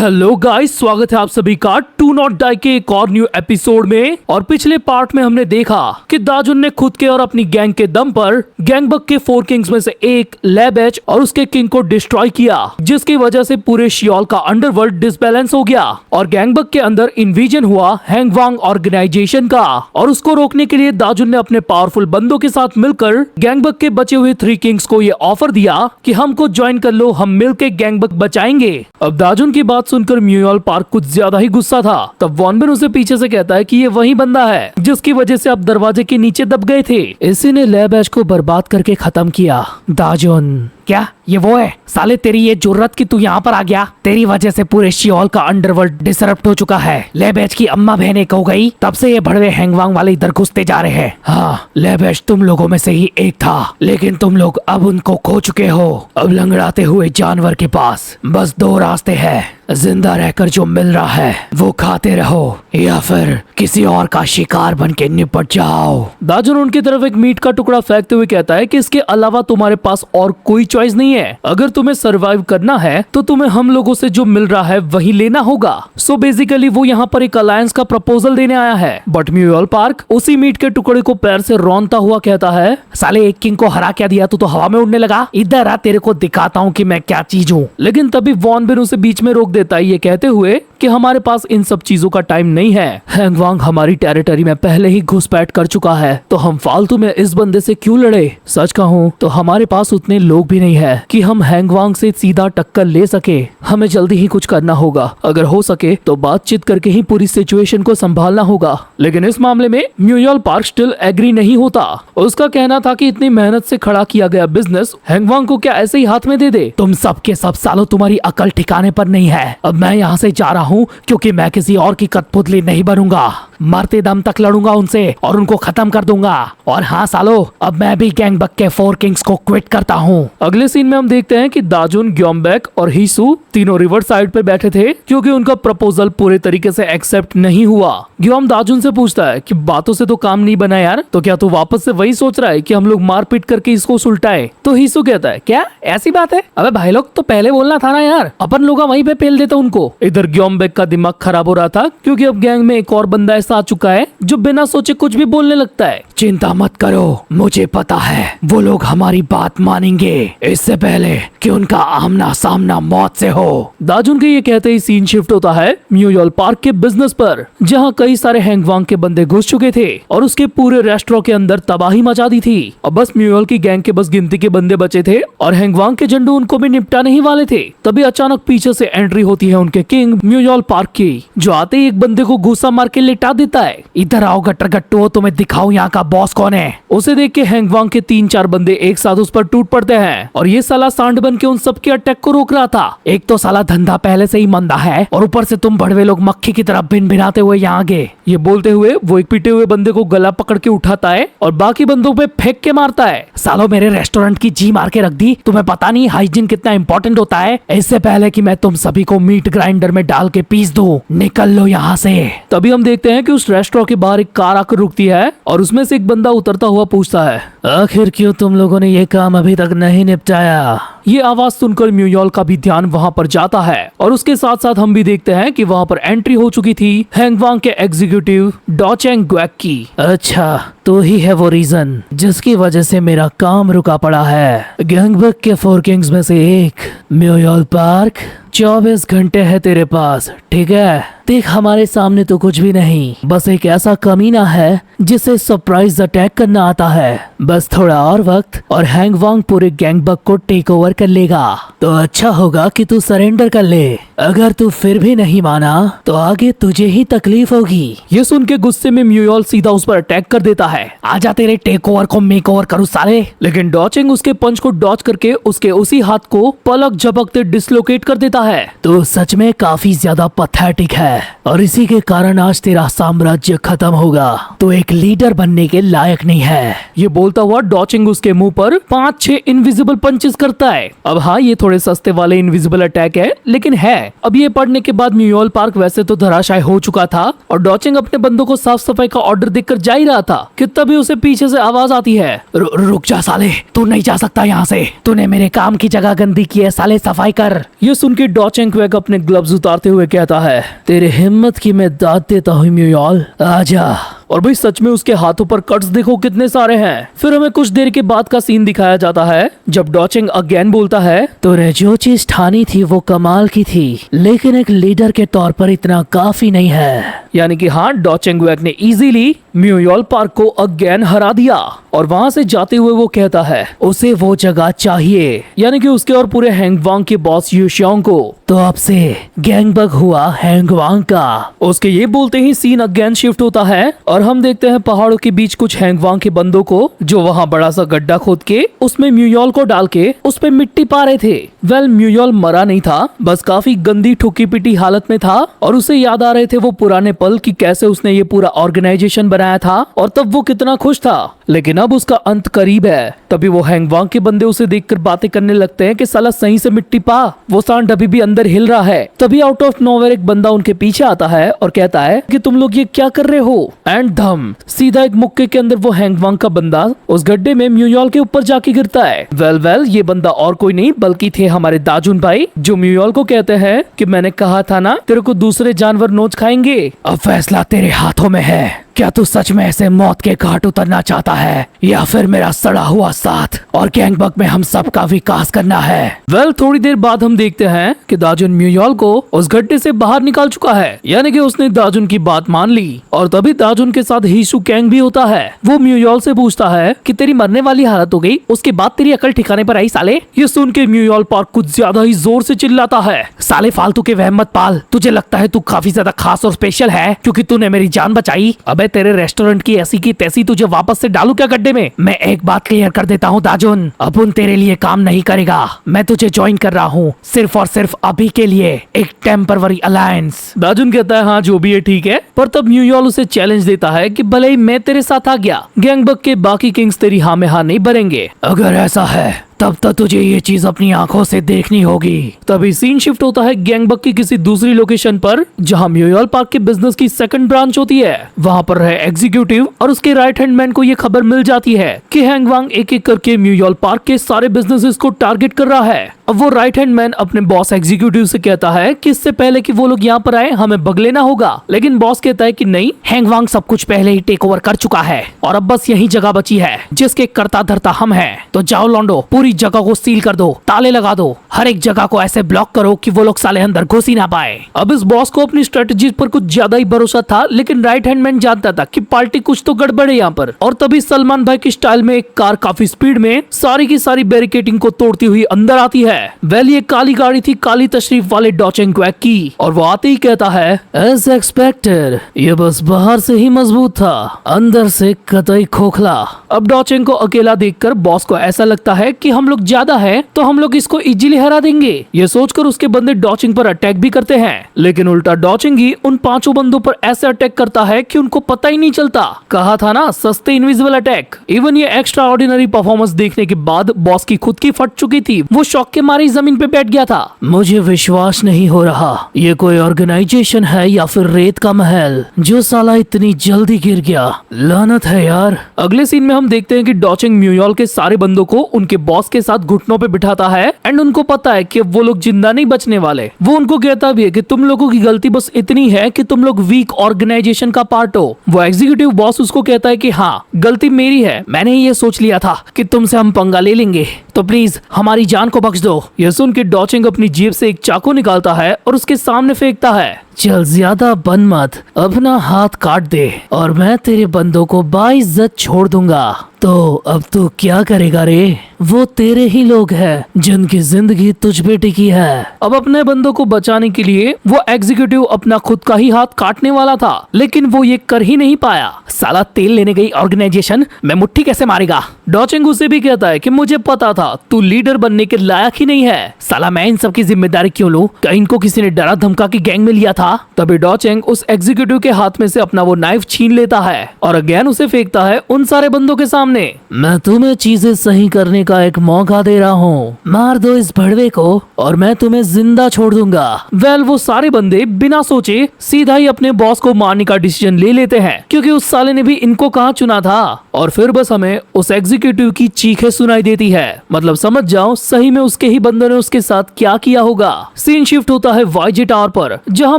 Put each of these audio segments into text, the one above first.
Hello guys, स्वागत है आप सभी का टू नॉट डाई के एक और न्यू एपिसोड में। और पिछले पार्ट में हमने देखा कि दाजुन ने खुद के और अपनी गैंग के दम पर गैंगबक के 4 किंग्स में से एक लेबेच और उसके किंग को डिस्ट्रॉय किया, जिसकी वजह से पूरे शियोल का अंडरवर्ल्ड डिसबैलेंस हो गया और गैंगबक के अंदर इन्वीजन हुआ हैंगवांग ऑर्गेनाइजेशन का। और उसको रोकने के लिए दाजुन ने अपने पावरफुल बंदों के साथ मिलकर गैंगबक के बचे हुए 3 किंग्स को ये ऑफर दिया कि हमको ज्वाइन कर लो, हम मिलकर गैंगबक बचाएंगे। अब दाजुन की बात सुनकर म्यूयल पार्क कुछ ज्यादा ही गुस्सा था। तब वॉनबिन उसे पीछे से कहता है कि ये वही बंदा है जिसकी वजह से आप दरवाजे के नीचे दब गए थे, इसी ने लेबैच को बर्बाद करके खत्म किया। दाजुन, क्या ये वो है? साले तेरी ये जुर्रत कि तू यहाँ पर आ गया, तेरी वजह से पूरे शियोल का अंडरवर्ल्ड डिसरप्ट हो चुका है। लेबैच की अम्मा बहन एक हो गई, तब से ये भड़वे हैंगवांग वाले इधर घुसते जा रहे हैं। हाँ, लेबैच तुम लोगों में से ही एक था, लेकिन तुम लोग अब उनको खो चुके हो। अब लंगड़ाते हुए जानवर के पास बस 2 रास्ते हैं, जिंदा रहकर जो मिल रहा है वो खाते रहो या फिर किसी और का शिकार बन के निपट जाओ। दाजुन उनकी तरफ एक मीट का टुकड़ा फेंकते हुए कहता है कि इसके अलावा तुम्हारे पास और कोई चॉइस नहीं है। अगर तुम्हें सरवाइव करना है तो तुम्हें हम लोगों से जो मिल रहा है वही लेना होगा। सो बेसिकली वो यहाँ पर एक अलायंस का प्रपोजल देने आया है। बट म्यूयल पार्क उसी मीट के टुकड़े को पैर से रौंदता हुआ कहता है, साले एक किंग को हरा क्या दिया, तू तो हवा में उड़ने लगा। इधर आ, तेरे को दिखाता हूँ कि मैं क्या चीज हूँ। लेकिन तभी वॉनबिन उसे बीच में रोक देता है, ये कहते हुए कि हमारे पास इन सब चीजों का टाइम नहीं है। हैंगवांग हमारी टेरिटरी में पहले ही घुसपैठ कर चुका है, तो हम फालतू में इस बंदे से क्यों लड़े। सच कहूँ तो हमारे पास उतने लोग भी नहीं है कि हम हैंगवांग से सीधा टक्कर ले सके। हमें जल्दी ही कुछ करना होगा, अगर हो सके तो बातचीत करके ही पूरी सिचुएशन को संभालना होगा। लेकिन इस मामले में म्यूयल पार्क स्टिल एग्री नहीं होता। उसका कहना था कि इतनी मेहनत से खड़ा किया गया बिजनेस हैंगवांग को क्या ऐसे ही हाथ में दे दे। तुम सबके सब सालों तुम्हारी अकल ठिकाने पर नहीं है। अब मैं यहाँ से जा रहा हूँ क्योंकि मैं किसी और की कठपुतली नहीं बनूंगा। मरते दम तक लड़ूंगा उनसे और उनको खत्म कर दूंगा। और हाँ सालो, अब मैं भी गैंगबक के 4 किंग्स को क्विट करता हूँ। अगले सीन में हम देखते हैं कि दाजुन, ग्योमबैक और हीसू तीनों रिवर साइड पे बैठे थे क्योंकि उनका प्रपोजल पूरे तरीके से एक्सेप्ट नहीं हुआ। ग्योम दाजुन से पूछता है कि बातों से तो काम नहीं बना यार, तो क्या तू वापस से वही सोच रहा है कि हम लोग मारपीट करके इसको सुलटाए। तो हीसू कहता है, क्या ऐसी बात है? अबे भाई लोग, तो पहले बोलना था ना यार, अपन लोग वहीं पे पेल देते उनको। इधर ग्योमबैक का दिमाग खराब हो रहा था क्योंकि अब गैंग में एक और बंदा ऐसा आ चुका है जो बिना सोचे कुछ भी बोलने लगता है। चिंता मत करो, मुझे पता है वो लोग हमारी बात मानेंगे, इससे पहले कि उनका आमना सामना मौत से हो। दाजुन के ये कहते ही सीन शिफ्ट होता है म्यूयल पार्क के बिजनेस पर, जहाँ कई सारे हैंगवांग के बंदे घुस चुके थे और उसके पूरे रेस्टोरेंट के अंदर तबाही मचा दी थी। अब बस म्यूयल की गैंग के बस गिनती के बंदे बचे थे और हैंगवांग के झंडू उनको भी निपटाने ही वाले थे। तभी अचानक पीछे से एंट्री होती है उनके किंग म्यूयल पार्क की, जो आते ही एक बंदे को गुस्सा मार के लिटा देता है। इधर आओ गटर गट्टू, तुम्हें दिखाऊं यहाँ का बॉस कौन है। उसे देख के हैंगवांग के 3-4 बंदे एक साथ उस पर टूट पड़ते हैं और ये साला सांड बन के उन सबके अटैक को रोक रहा था। एक तो साला धंधा पहले से ही मंदा है और ऊपर से तुम बड़वे लोग मक्खी की तरह भिन भिनाते हुए यहाँ गए। ये बोलते हुए वो एक पीटे हुए बंदे को गला पकड़ के उठाता है और बाकी बंदों पे फेंक के मारता है। सालों, मेरे रेस्टोरेंट की जी मार के रख दी। तुम्हें पता नहीं हाइजीन कितना इंपॉर्टेंट होता है। इससे पहले कि मैं तुम सभी को मीट ग्राइंडर में डाल के पीस दूं, निकल लो यहाँ से। तभी हम देखते हैं कि उस रेस्टोरेंट के बाहर एक कार आकर रुकती है और उसमें से एक बंदा उतरता हुआ पूछता है, आखिर क्यों तुम लोगों ने ये काम अभी तक नहीं निपटाया। ये आवाज सुनकर म्यूयल का भी ध्यान वहाँ पर जाता है और उसके साथ साथ हम भी देखते हैं कि वहाँ पर एंट्री हो चुकी थी हैंगवांग के एग्जीक्यूटिव डॉचेंग ग्वेक की। अच्छा, तो ही है वो रीजन जिसकी वजह से मेरा काम रुका पड़ा है। गैंगबक के 4 किंग्स में से एक म्यूयल पार्क, 24 घंटे है तेरे पास, ठीक है? देख, हमारे सामने तो कुछ भी नहीं, बस एक ऐसा कमीना है जिसे सरप्राइज अटैक करना आता है। बस थोड़ा और वक्त और हैंगवांग पूरे गैंगबक को टेक ओवर कर लेगा। तो अच्छा होगा कि तू सरेंडर कर ले। अगर तू फिर भी नहीं माना तो आगे तुझे ही तकलीफ होगी। ये सुन के गुस्से में म्यूयल सीधा उस पर अटैक कर देता है। आजा तेरे टेक ओवर को मेक ओवर करूं साले। लेकिन डॉचिंग उसके पंच को डॉच करके उसके उसी हाथ को पलक झपकते डिसलोकेट कर देता है। तो सच में काफी ज्यादा पैथेटिक है। है और इसी के कारण आज तेरा साम्राज्य खत्म होगा। तो एक लीडर बनने के लायक नहीं है। ये बोलता हुआ डॉचिंग उसके मुंह पर 5-6 इनविजिबल पंचेस करता है। अब हाँ, ये थोड़े सस्ते वाले इनविजिबल अटैक है, लेकिन है। अब ये पढ़ने के बाद म्यूयोल पार्क वैसे तो धराशायी हो चुका था और डॉचिंग अपने बंदों को साफ सफाई का ऑर्डर देकर जा ही रहा था कि तभी उसे पीछे से आवाज आती है, रुक जा साले, तू नहीं जा सकता यहाँ से। तूने मेरे काम की जगह गंदी की है साले, सफाई कर। ये सुन के डॉचिंग क्वेक अपने ग्लव्स उतारते हुए कहता है, तेरे हिम्मत की मैं दाद देता हूँ म्यूयोल, आजा। और भाई सच में उसके हाथों पर कट्स देखो कितने सारे हैं। फिर हमें कुछ देर के बाद का सीन दिखाया जाता है जब डॉचिंग अगेन बोलता है, तूने जो चीज ठानी थी वो कमाल की थी, लेकिन एक लीडर के तौर पर इतना काफी नहीं है। यानी कि हाँ, डॉचिंग वेक ने इजीली म्यूयोल पार्क को अगेन हरा दिया। और वहाँ से जाते हुए वो कहता है उसे वो जगह चाहिए, यानी कि उसके और पूरे हैंगवांग के बॉस यूशियांग को। तो अब से गैंगबक हुआ हैंगवांग का। उसके ये बोलते ही सीन अगेन शिफ्ट होता है और हम देखते हैं पहाड़ों के बीच कुछ हैंगवांग के बंदों को जो वहाँ बड़ा सा गड्ढा खोद के उसमें म्यूयोल को डाल के उस पे मिट्टी पा रहे थे। वेल, म्यूयोल मरा नहीं था, बस काफी गंदी ठुकी पिटी हालत में था और उसे याद आ रहे थे वो पुराने पल कि कैसे उसने ये पूरा ऑर्गेनाइजेशन बनाया था और तब वो कितना खुश था। लेकिन अब उसका अंत करीब है। तभी वो हैंगवांग के बंदे उसे देखकर बातें करने लगते हैं कि साला सही से मिट्टी पा, वो सांड अभी भी अंदर हिल रहा है। तभी आउट ऑफ नोवेयर एक बंदा उनके पीछे आता है और कहता है कि तुम लोग ये क्या कर रहे हो। एंड धम, सीधा एक मुक्के के अंदर वो हैंगवांग का बंदा उस गड्ढे में म्यूयोल के ऊपर जाके गिरता है। वेल, ये बंदा और कोई नहीं बल्कि थे हमारे दाजुन भाई, जो म्यूयोल को कहते हैं कि मैंने कहा था ना तेरे को दूसरे जानवर नोच खाएंगे। अब फैसला तेरे हाथों में है, क्या तू सच में ऐसे मौत के घाट उतरना चाहता है या फिर मेरा सड़ा हुआ साथ और गैंगबक में हम सब का विकास करना है। वेल, थोड़ी देर बाद हम देखते हैं कि दाजुन म्यूयोल को उस गड्ढे से बाहर निकाल चुका है, यानी कि उसने दाजुन की बात मान ली। और तभी दाजुन के साथ हीशु कैंग भी होता है। वो म्यूयोल से पूछता है कि तेरी मरने वाली हालत हो गई, उसके बाद तेरी अकल ठिकाने पर आई साले। ये सुन के म्यूयोल पार्क कुछ ज्यादा ही जोर से चिल्लाता है, साले फालतू के वहम मत पाल, तुझे लगता है तू काफी ज्यादा खास और स्पेशल है क्योंकि तूने मेरी जान बचाई। अबे तेरे रेस्टोरेंट की ऐसी की तैसी तुझे वापस से डालू क्या गड्ढे में। मैं एक बात क्लियर कर देता हूँ दाजुन, अपुन तेरे लिए काम नहीं करेगा। मैं तुझे ज्वाइन कर रहा हूँ सिर्फ और सिर्फ अभी के लिए, एक टेम्पररी अलायंस। दाजुन कहता है हाँ जो भी है ठीक है, पर तब म्यूयोल उसे चैलेंज देता है कि भले ही मैं तेरे साथ आ गया, गैंगबक के बाकी किंग्स तेरी हाँ में हाँ नहीं भरेंगे। अगर ऐसा है तब तक तुझे ये चीज अपनी आंखों से देखनी होगी। तभी सीन शिफ्ट होता है गैंगबक की किसी दूसरी लोकेशन पर जहां म्यूयोल पार्क के बिजनेस की सेकंड ब्रांच होती है। वहां पर है एग्जीक्यूटिव और उसके राइट हैंड मैन को ये खबर मिल जाती है कि हैंगवांग एक एक करके म्यूयोल पार्क के सारे बिजनेसेस को टारगेट कर रहा है। अब वो राइट हैंड मैन अपने बॉस एग्जीक्यूटिव से कहता है कि इससे पहले कि वो लोग यहाँ पर आए हमें बग लेना होगा, लेकिन बॉस कहता है कि नहीं, हैंगवांग सब कुछ पहले ही टेक ओवर कर चुका है और अब बस यही जगह बची है जिसके कर्ता धर्ता हम हैं। तो जाओ लौंडो, पूरी जगह को सील कर दो, ताले लगा दो, हर एक जगह को ऐसे ब्लॉक करो कि वो लोग साले अंदर घुस ही ना पाए। अब इस बॉस को अपनी स्ट्रेटजी पर कुछ ज्यादा ही भरोसा था, लेकिन राइट हैंड मैन जानता था कि पार्टी कुछ तो गड़बड़ है यहाँ पर। और तभी सलमान भाई की स्टाइल में एक कार काफी स्पीड में सारी की सारी बैरिकेडिंग को तोड़ती हुई अंदर आती है। वेल, ये काली गाड़ी थी काली तशरीफ वाले डॉचिंग क्वेक की, और वो आते ही कहता है एज एक्सपेक्टेड, ये बस बाहर से ही मजबूत था, अंदर से कतई खोखला। अब डॉचिंग को अकेला देखकर बॉस को ऐसा लगता है कि हम लोग ज्यादा है तो हम लोग इसको इजीली हरा देंगे। ये सोचकर उसके बंदे डॉचिंग पर अटैक भी करते हैं, लेकिन उल्टा डॉचिंग ही उन 5 बंदों पर ऐसे अटैक करता है कि उनको पता ही नहीं चलता। कहा था ना सस्ते इनविजिबल अटैक। इवन ये एक्स्ट्रा ऑर्डिनरी परफॉर्मेंस देखने के बाद बॉस की खुद की फट चुकी थी, वो शॉक के मारे जमीन पे बैठ गया था। मुझे विश्वास नहीं हो रहा ये कोई ऑर्गेनाइजेशन है या फिर रेत का महल जो साला इतनी जल्दी गिर गया, लानत है यार। अगले सीन में हम देखते हैं कि डॉचिंग म्यूयोल के सारे बंदों को उनके बॉस के साथ घुटनों पे बिठाता है एंड उनको पता है कि वो लोग जिंदा नहीं बचने वाले। वो उनको कहता भी है कि तुम लोगों की गलती बस इतनी है कि तुम लोग वीक ऑर्गेनाइजेशन का पार्ट हो। वो एग्जीक्यूटिव बॉस उसको कहता है कि हाँ गलती मेरी है, मैंने ये सोच लिया था कि तुमसे हम पंगा ले लेंगे, तो प्लीज हमारी जान को बख्श दो। यह सुन के डॉचिंग अपनी जेब से एक चाकू निकालता है और उसके सामने फेंकता है। चल ज्यादा बन मत, अपना हाथ काट दे और मैं तेरे बंदों को बाइज्जत छोड़ दूंगा। तो अब तू क्या करेगा रे? वो तेरे ही लोग हैं जिनकी जिंदगी तुझ पे टिकी है। अब अपने बंदों को बचाने के लिए वो एग्जीक्यूटिव अपना खुद का ही हाथ काटने वाला था, लेकिन वो ये कर ही नहीं पाया। साला तेल लेने गई ऑर्गेनाइजेशन में मुट्ठी कैसे मारेगा। डॉचिंग उसे भी कहता है कि मुझे पता था तू लीडर बनने के लायक ही नहीं है। साला मैं इन सब की जिम्मेदारी क्यों लूं? क्या इनको किसी ने डरा धमका के गैंग में लिया था? तभी डॉचिंग उस एग्जीक्यूटिव के हाथ में से अपना वो नाइफ छीन लेता है और अगेन उसे फेंकता है उन सारे बंदों के सामने। मैं तुम्हें चीजें सही करने का एक मौका दे रहा हूँ, मार दो इस भड़वे को और मैं तुम्हें जिंदा छोड़ दूंगा। वेल वो सारे बंदे बिना सोचे सीधा ही अपने बॉस को मारने का डिसीजन ले लेते हैं, क्योंकि उस साले ने भी इनको कहाँ चुना था। और फिर बस हमें उस एग्जीक्यूटिव की चीखें सुनाई देती है। मतलब समझ जाओ सही में उसके ही बंदों ने उसके साथ क्या किया होगा। सीन शिफ्ट होता है वाईजे टावर पर, जहाँ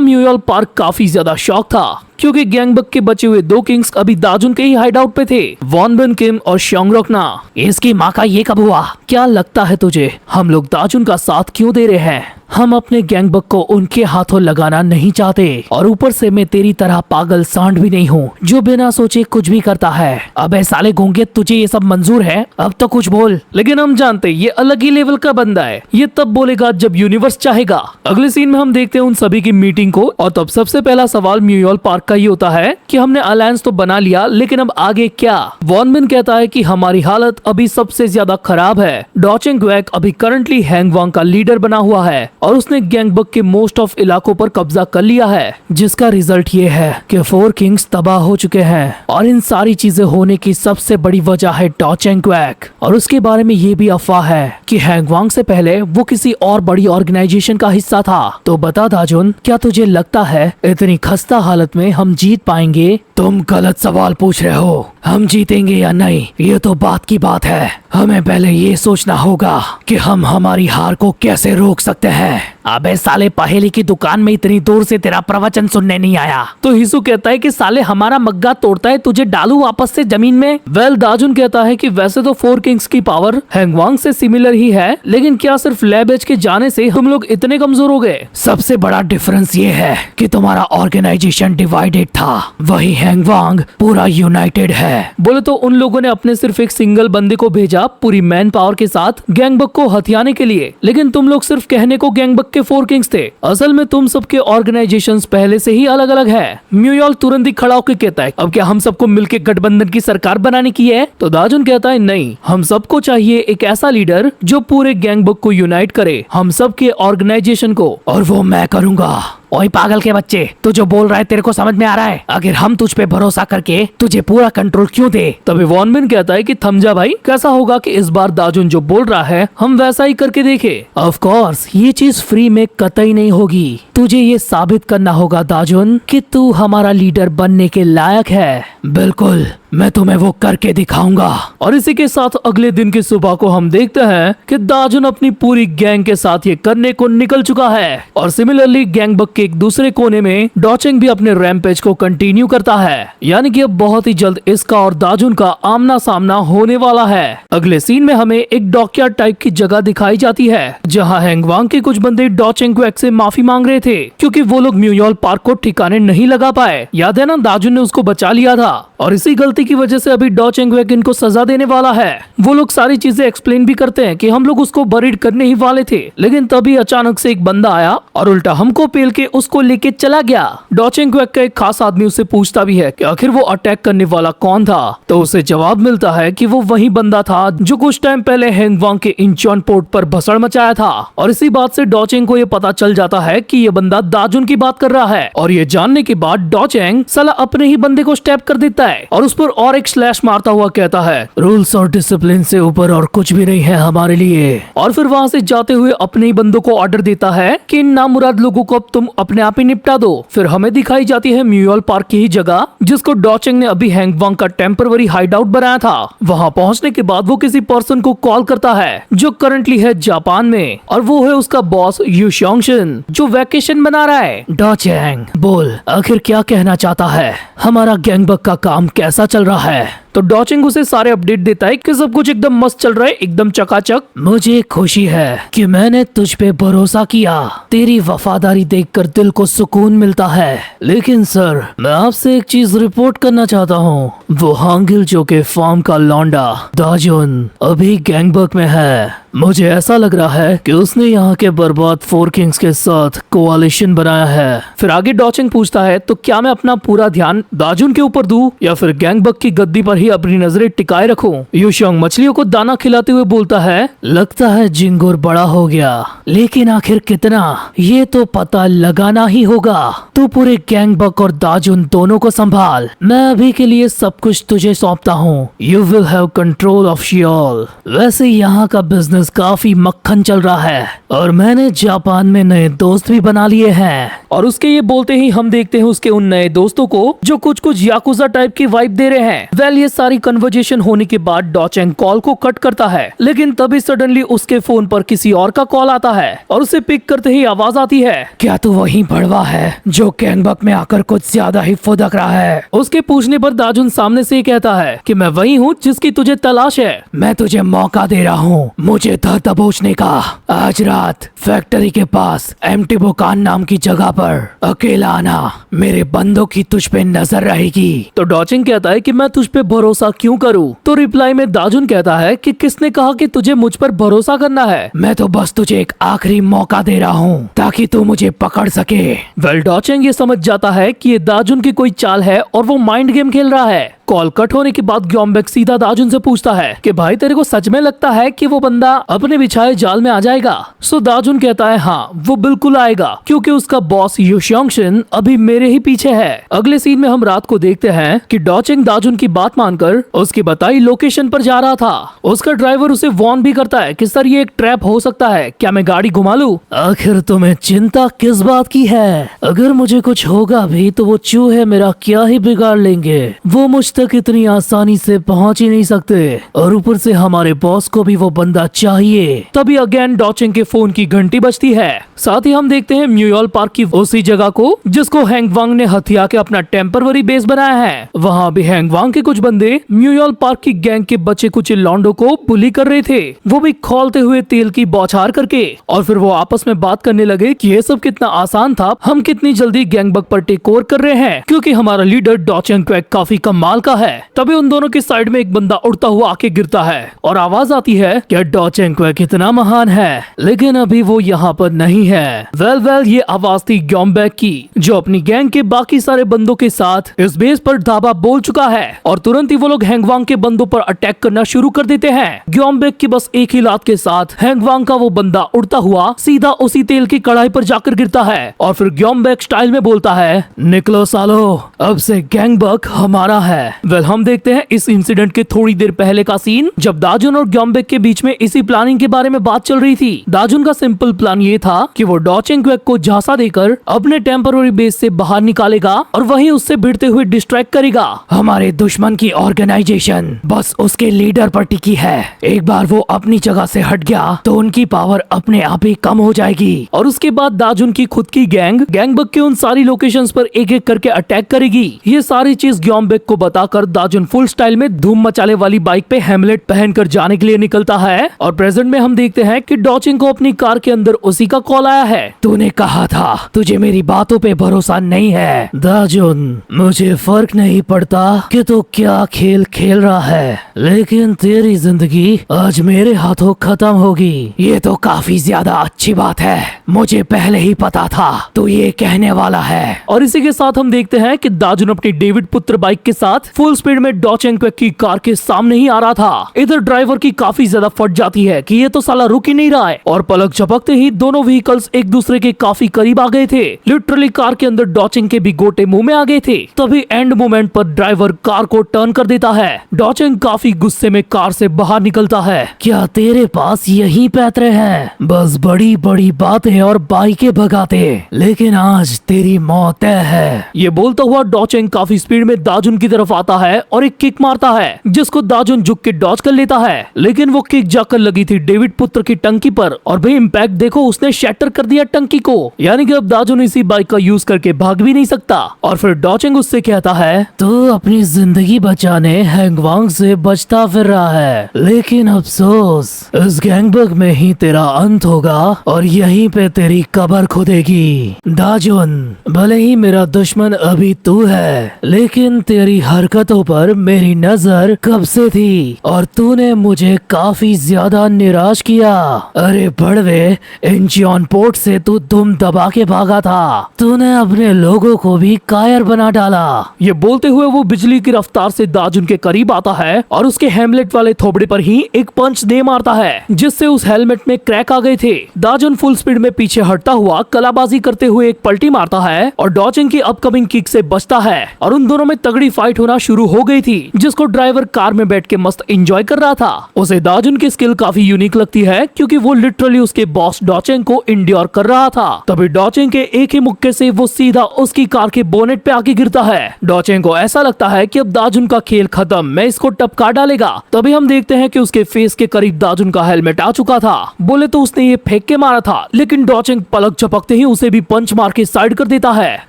म्यूयल पार्क काफी ज्यादा शॉक था, क्योंकि गैंगबक के बचे हुए 2 किंग्स अभी दाजुन के ही हाइड आउट पे थे, वॉन बिन किम और श्योंगरोकना। इसकी माँ का ये कब हुआ? क्या लगता है तुझे हम लोग दाजुन का साथ क्यों दे रहे हैं? हम अपने गैंगबक को उनके हाथों लगाना नहीं चाहते, और ऊपर से मैं तेरी तरह पागल सांड भी नहीं हूँ जो बिना सोचे कुछ भी करता है। अबे साले गूंगे, तुझे ये सब मंजूर है? अब तो कुछ बोल। लेकिन हम जानते ये अलग ही लेवल का बंदा है, ये तब बोलेगा जब यूनिवर्स चाहेगा। अगले सीन में हम देखते हैं उन सभी की मीटिंग को, और तब सबसे पहला सवाल म्यूयल पार्क का ये होता है कि हमने अलायंस तो बना लिया, लेकिन अब आगे क्या? वॉन बिन कहता है कि हमारी हालत अभी सबसे ज्यादा खराब है। डॉचिंग ग्वेक अभी करंटली हैंगवांग का लीडर बना हुआ है और उसने गैंगबक के मोस्ट ऑफ इलाकों पर कब्जा कर लिया है, जिसका रिजल्ट ये है कि 4 किंग्स तबाह हो चुके हैं। और इन सारी चीजें होने की सबसे बड़ी वजह है डॉचिंग ग्वेक। और उसके बारे में ये भी अफवाह है कि हैंगवांग से पहले वो किसी और बड़ी ऑर्गेनाइजेशन का हिस्सा था। तो बता दाजुन, क्या तुझे लगता है इतनी खस्ता हालत में हम जीत पाएंगे? तुम गलत सवाल पूछ रहे हो। हम जीतेंगे या नहीं ये तो बात की बात है। हमें पहले ये सोचना होगा कि हम हमारी हार को कैसे रोक सकते हैं। अबे साले, पहेली की दुकान में इतनी दूर से तेरा प्रवचन सुनने नहीं आया। तो हिसू कहता है कि साले हमारा मग्गा तोड़ता है, तुझे डालू वापस से जमीन में। वेल दाजुन कहता है कि वैसे तो 4 किंग्स की पावर हैंगवांग से सिमिलर ही है, लेकिन क्या सिर्फ लैब एज के जाने से हम लोग इतने कमजोर हो गए? सबसे बड़ा डिफरेंस ये है कि तुम्हारा ऑर्गेनाइजेशन डिवाइडेड था, वही हैंगवांग पूरा यूनाइटेड है। बोले तो उन लोगों ने अपने सिर्फ एक सिंगल बंदे को भेजा पूरी मैन पावर के साथ गैंगबक को हथियाने के लिए, लेकिन तुम लोग सिर्फ कहने को गैंगबक के 4 किंग्स थे। असल में तुम सबके ऑर्गेनाइजेशंस पहले से ही अलग अलग है। म्यूयल तुरंत ही खड़ा होकर कहता है, अब क्या हम सबको मिलकर गठबंधन की सरकार बनाने की है? तो दाजुन कहता है, नहीं, हम सबको चाहिए एक ऐसा लीडर जो पूरे गैंगबक को यूनाइट करे, हम सबके ऑर्गेनाइजेशन को, और वो मैं करूंगा। ओए पागल के बच्चे, तू जो बोल रहा है तेरे को समझ में आ रहा है? अगर हम तुझ पे भरोसा करके तुझे पूरा कंट्रोल क्यों दे? तभी वॉन बिन कहता है कि थम जा भाई, कैसा होगा कि इस बार दाजुन जो बोल रहा है हम वैसा ही करके देखे। ऑफ कोर्स ये चीज फ्री में कतई नहीं होगी। तुझे ये साबित करना होगा दाजुन कि तू हमारा लीडर बनने के लायक है। बिल्कुल, मैं तुम्हें वो करके दिखाऊंगा। और इसी के साथ अगले दिन की सुबह को हम देखते हैं कि दाजुन अपनी पूरी गैंग के साथ ये करने को निकल चुका है। और सिमिलरली गैंगबक के एक दूसरे कोने में डॉचिंग भी अपने रैम्पेज को कंटिन्यू करता है, यानी कि अब बहुत ही जल्द इसका और दाजुन का आमना सामना होने वाला है। अगले सीन में हमें एक डॉकयार्ड टाइप की जगह दिखाई जाती है, जहाँ हैंगवांग के कुछ बंदे डॉचिंग ग्वेक से माफी मांग रहे थे, क्योंकि वो लोग म्यूयल पार्क को ठिकाने नहीं लगा पाए। याद है ना, दाजुन ने उसको बचा लिया था, और इसी गलती की वजह से अभी डॉचिंग ग्वेक इनको सजा देने वाला है। वो लोग सारी चीजें एक्सप्लेन भी करते हैं कि हम लोग उसको बरीड करने ही वाले थे, लेकिन तभी अचानक से एक बंदा आया और उल्टा हमको पेल के उसको लेके चला गया। डॉचिंग ग्वेक का एक खास आदमी उससे पूछता भी है कि आखिर वो अटैक करने वाला कौन था, तो उसे जवाब मिलता है कि वो वही बंदा था जो कुछ टाइम पहले हैंगवांग के इंचॉन पोर्ट पर भसड़ मचाया था। और इसी बात से डॉचिंग को ये पता चल जाता है कि ये बंदा दाजुन की बात कर रहा है, और ये जानने के बाद डॉचिंग साला अपने ही बंदे को स्टैप कर देता है और उस पर और एक स्लैश मारता हुआ कहता है, रूल्स और डिसिप्लिन से ऊपर और कुछ भी नहीं है हमारे लिए। और फिर वहाँ से जाते हुए अपने ही बंदों को ऑर्डर देता है कि इन नामुराद लोगों को अब तुम अपने आप ही निपटा दो। फिर हमें दिखाई जाती है म्यूयल पार्क की ही जगह, जिसको डॉचिंग ने अभी हैंगवांग का टेम्पररी हाइड आउट बनाया था। वहाँ पहुँचने के बाद वो किसी पर्सन को कॉल करता है जो करंटली है जापान में, और वो है उसका बॉस यू श्योंगशिन, जो वैकेशन बना रहा है। डॉचिंग बोल, आखिर क्या कहना चाहता है? हमारा गैंगबक का काम कैसा चल रहा है? तो डॉचिंग उसे सारे अपडेट देता है कि सब कुछ एकदम मस्त चल रहा है, एकदम चकाचक। मुझे खुशी है कि मैंने तुझ पे भरोसा किया, तेरी वफादारी देखकर दिल को सुकून मिलता है। लेकिन सर, मैं आपसे एक चीज रिपोर्ट करना चाहता हूँ। वो हांगिल जो के फार्म का लौंडा दाजुन अभी गैंगबक में है। मुझे ऐसा लग रहा है कि उसने यहाँ के बर्बाद फोर किंग्स के साथ कोalition बनाया है। फिर आगे डॉचिंग पूछता है, तो क्या मैं अपना पूरा ध्यान दाजुन के ऊपर दूं या फिर गैंगबक की गद्दी पर ही अपनी नजरें टिकाए रखूं? युशोंग मछलियों को दाना खिलाते हुए बोलता है, लगता है जिंगोर बड़ा हो गया, लेकिन आखिर कितना ये तो पता लगाना ही होगा। तू पूरे गैंगबक और दाजुन दोनों को संभाल, मैं अभी के लिए सब कुछ तुझे सौंपता हूँ। You will have control of Seoul. वैसे यहाँ का बिजनेस काफी मक्खन चल रहा है और मैंने जापान में नए दोस्त भी बना लिए हैं। और उसके ये बोलते ही हम देखते हैं उसके उन नए दोस्तों को जो कुछ कुछ याकुजा टाइप की वाइब दे रहे हैं। वेल, ये सारी कन्वर्जेशन होने के बाद डॉचेंग कॉल को कट करता है, लेकिन तभी सडनली उसके फोन पर किसी और का कॉल आता है और उसे पिक करते ही आवाज आती है, क्या तू वही भड़वा है जो गैंगबक में आकर कुछ ज्यादा ही फुदक रहा है? उसके पूछने पर दाजुन सामने से कहता है कि मैं वही हूँ जिसकी तुझे तलाश है। मैं तुझे मौका दे रहा हूँ मुझे धर दबोचने का। आज रात फैक्ट्री के पास एम्प्टी बुकान नाम की जगह पर अकेला आना, मेरे बंदों की तुझ पे नजर रहेगी। तो डॉचिंग कहता है कि मैं तुझ पे भरोसा क्यों करूं? तो रिप्लाई में दाजुन कहता है कि किसने कहा कि तुझे मुझ पर भरोसा करना है? मैं तो बस तुझे एक आखिरी मौका दे रहा हूँ ताकि तू मुझे पकड़ सके। वेल, डॉचिंग ये समझ जाता है कि ये दाजुन की कोई चाल है और वो माइंड गेम खेल रहा है। कॉल कट होने के बाद ग्योम्बेक सीधा दाजुन से पूछता है कि भाई तेरे को सच में लगता है कि वो बंदा अपने बिछाए जाल में आ जाएगा? सो दाजुन कहता है हाँ, वो बिल्कुल आएगा क्योंकि उसका बॉस युशोंगशिन अभी मेरे ही पीछे है। अगले सीन में हम रात को देखते हैं कि डॉचिंग दाजुन की बात मानकर उसकी बताई लोकेशन पर जा रहा था। उसका ड्राइवर उसे वार्न भी करता है कि सर ये एक ट्रैप हो सकता है, क्या मैं गाड़ी घुमा लूं? आखिर तुम्हें चिंता किस बात की है? अगर मुझे कुछ होगा भी तो वो चूहे मेरा क्या ही बिगाड़ लेंगे, वो मुझ तक इतनी आसानी से पहुंच ही नहीं सकते और ऊपर से हमारे बॉस को भी वो बंदा चाहिए। तभी अगेन डॉचिंग के फोन की घंटी बजती है। साथ ही हम देखते हैं म्यूयल पार्क की उसी जगह को जिसको हैंगवांग ने हथिया के अपना टेम्पररी बेस बनाया है। वहाँ भी हैंगवांग के कुछ बंदे म्यूयल पार्क की गैंग के बचे कुछ लॉन्डो को बुली कर रहे थे, वो भी खोलते हुए तेल की बौछार करके। और फिर वो आपस में बात करने लगे कि ये सब कितना आसान था, हम कितनी जल्दी गैंगबक पर टेक ओवर कर रहे हैं क्योंकि हमारा लीडर डॉचिंग क्वैक काफी कमाल का है। तभी उन दोनों की साइड में एक बंदा उड़ता हुआ आके गिरता है और आवाज आती है कि डॉचिंग क्वैक कितना महान है, लेकिन अभी वो यहाँ पर नहीं है। वेल ये आवाज थी ग्योम्बेक की जो अपनी गैंग के बाकी सारे बंदों के साथ इस बेस पर धावा बोल चुका है और तुरंत ही वो लोग हैंगवांग के बंदों पर अटैक करना शुरू कर देते हैं। ग्योम्बेक की बस एक ही लात के साथ हैंगवांग का वो बंदा उड़ता हुआ सीधा उसी तेल की कढ़ाई पर जाकर गिरता है और फिर ग्योम्बेक स्टाइल में बोलता है, निकलो सालो, अब से गैंगबक हमारा है। वेल, हम देखते हैं इस इंसिडेंट के थोड़ी देर पहले का सीन जब दाजुन और ग्योम्बेक के बीच में इसी प्लानिंग के बारे में बात चल रही थी। दाजुन का सिंपल प्लान ये था कि वो डॉचिंग क्वैक को झांसा देकर अपने टेम्पररी बेस से बाहर निकालेगा और वहीं उससे भिड़ते हुए डिस्ट्रैक्ट करेगा। हमारे दुश्मन की ऑर्गेनाइजेशन बस उसके लीडर पर टिकी है, एक बार वो अपनी जगह से हट गया तो उनकी पावर अपने आप ही कम हो जाएगी और उसके बाद दाजुन की खुद की गैंगबक के उन सारी लोकेशंस पर एक एक करके अटैक करेगी। ये सारी चीज ग्योम्बेक को बताकर दाजुन फुल स्टाइल में धूम मचाले वाली बाइक पे हेमलेट पहनकर जाने के लिए निकलता है और प्रेजेंट में हम देखते हैं कि डॉचिंग को अपनी कार के अंदर उसी का कॉल आया है। तूने कहा था तुझे मेरी बातों पे भरोसा नहीं है दाजुन, मुझे फर्क नहीं पड़ता कि तू क्या खेल खेल रहा है, लेकिन तेरी जिंदगी आज मेरे हाथों खत्म होगी। ये तो काफी ज्यादा अच्छी बात है, मुझे पहले ही पता था तू ये कहने वाला है। और इसी के साथ हम देखते हैं कि दाजुन अपनी डेविड पुत्र बाइक के साथ फुल स्पीड में डॉचिंग क्वैक की कार के सामने ही आ रहा था। इधर ड्राइवर की काफी ज्यादा फट जाती है कि ये तो साला रुक ही नहीं रहा है और पलक झपकते ही दोनों व्हीकल्स एक दूसरे के काफी करीब आ गए थे। लिटरली कार के अंदर डॉचिंग के भी गोटे मुंह में आ गए थे। तभी एंड मोमेंट पर ड्राइवर कार को टर्न कर देता है। डॉचिंग काफी गुस्से में कार से बाहर निकलता है। क्या तेरे पास यही पैतरे हैं? बस बड़ी बड़ी बातें और बाइकें भगाते, लेकिन आज तेरी मौत तय है। ये बोलता हुआ डॉचिंग काफी स्पीड में दाजुन की तरफ आता है और एक किक मारता है जिसको दाजुन झुक के डॉज कर लेता है, लेकिन वो किक जाकर लगी थी डेविड पुत्र की टंकी पर और भाई इम्पैक्ट देखो, उसने शैटर कर दिया टंकी को। यानी कि अब दाजुन इसी बाइक का यूज करके भाग भी नहीं सकता। और फिर डॉचिंग उससे कहता है तो अपनी जिंदगी बचाने हैंगवांग से बचता फिर रहा है, लेकिन अफसोस इस गैंगबग में ही तेरा अंत होगा और यहीं पे तेरी कब्र खुदेगी। दाजुन, भले ही मेरा दुश्मन अभी तू है, लेकिन तेरी हरकतों पर मेरी नजर कब से थी और तूने मुझे काफी ज्यादा निराश किया। अरे बड़वे, इंचियन पोर्ट से तू दुम दबा के भागा था, तूने अपने लोगों को भी कायर बना डाला। ये बोलते हुए वो बिजली की रफ्तार से दाजुन के करीब आता है और उसके हेमलेट वाले थोबड़े पर ही एक पंच दे मारता है जिससे उस हेलमेट में क्रैक आ गए थे। दाजुन फुल स्पीड में पीछे हटता हुआ कलाबाजी करते हुए एक पलटी मारता है और डॉचिंग की अपकमिंग किक से बचता है और उन दोनों में तगड़ी फाइट होना शुरू हो गई थी जिसको ड्राइवर कार में बैठ के मस्त एंजॉय कर रहा था। उसे दाजुन की स्किल काफी यूनिक लगती है क्योंकि वो लिटरली उसके बॉस डॉचिंग को इंड्योर कर रहा था। तभी डॉचिंग के एक ही मुक्के से वो सीधा उसकी कार के बोनेट पे आके गिरता है। डॉचिंग को ऐसा लगता है कि अब दाजुन का खेल खत्म, मैं इसको टपका डालेगा। तभी हम देखते हैं कि उसके फेस के करीब दाजुन का हेलमेट आ चुका था। बोले तो उसने ये फेंक के मारा था, लेकिन डॉचिंग पलक झपकते ही उसे भी पंच मार के साइड कर देता है।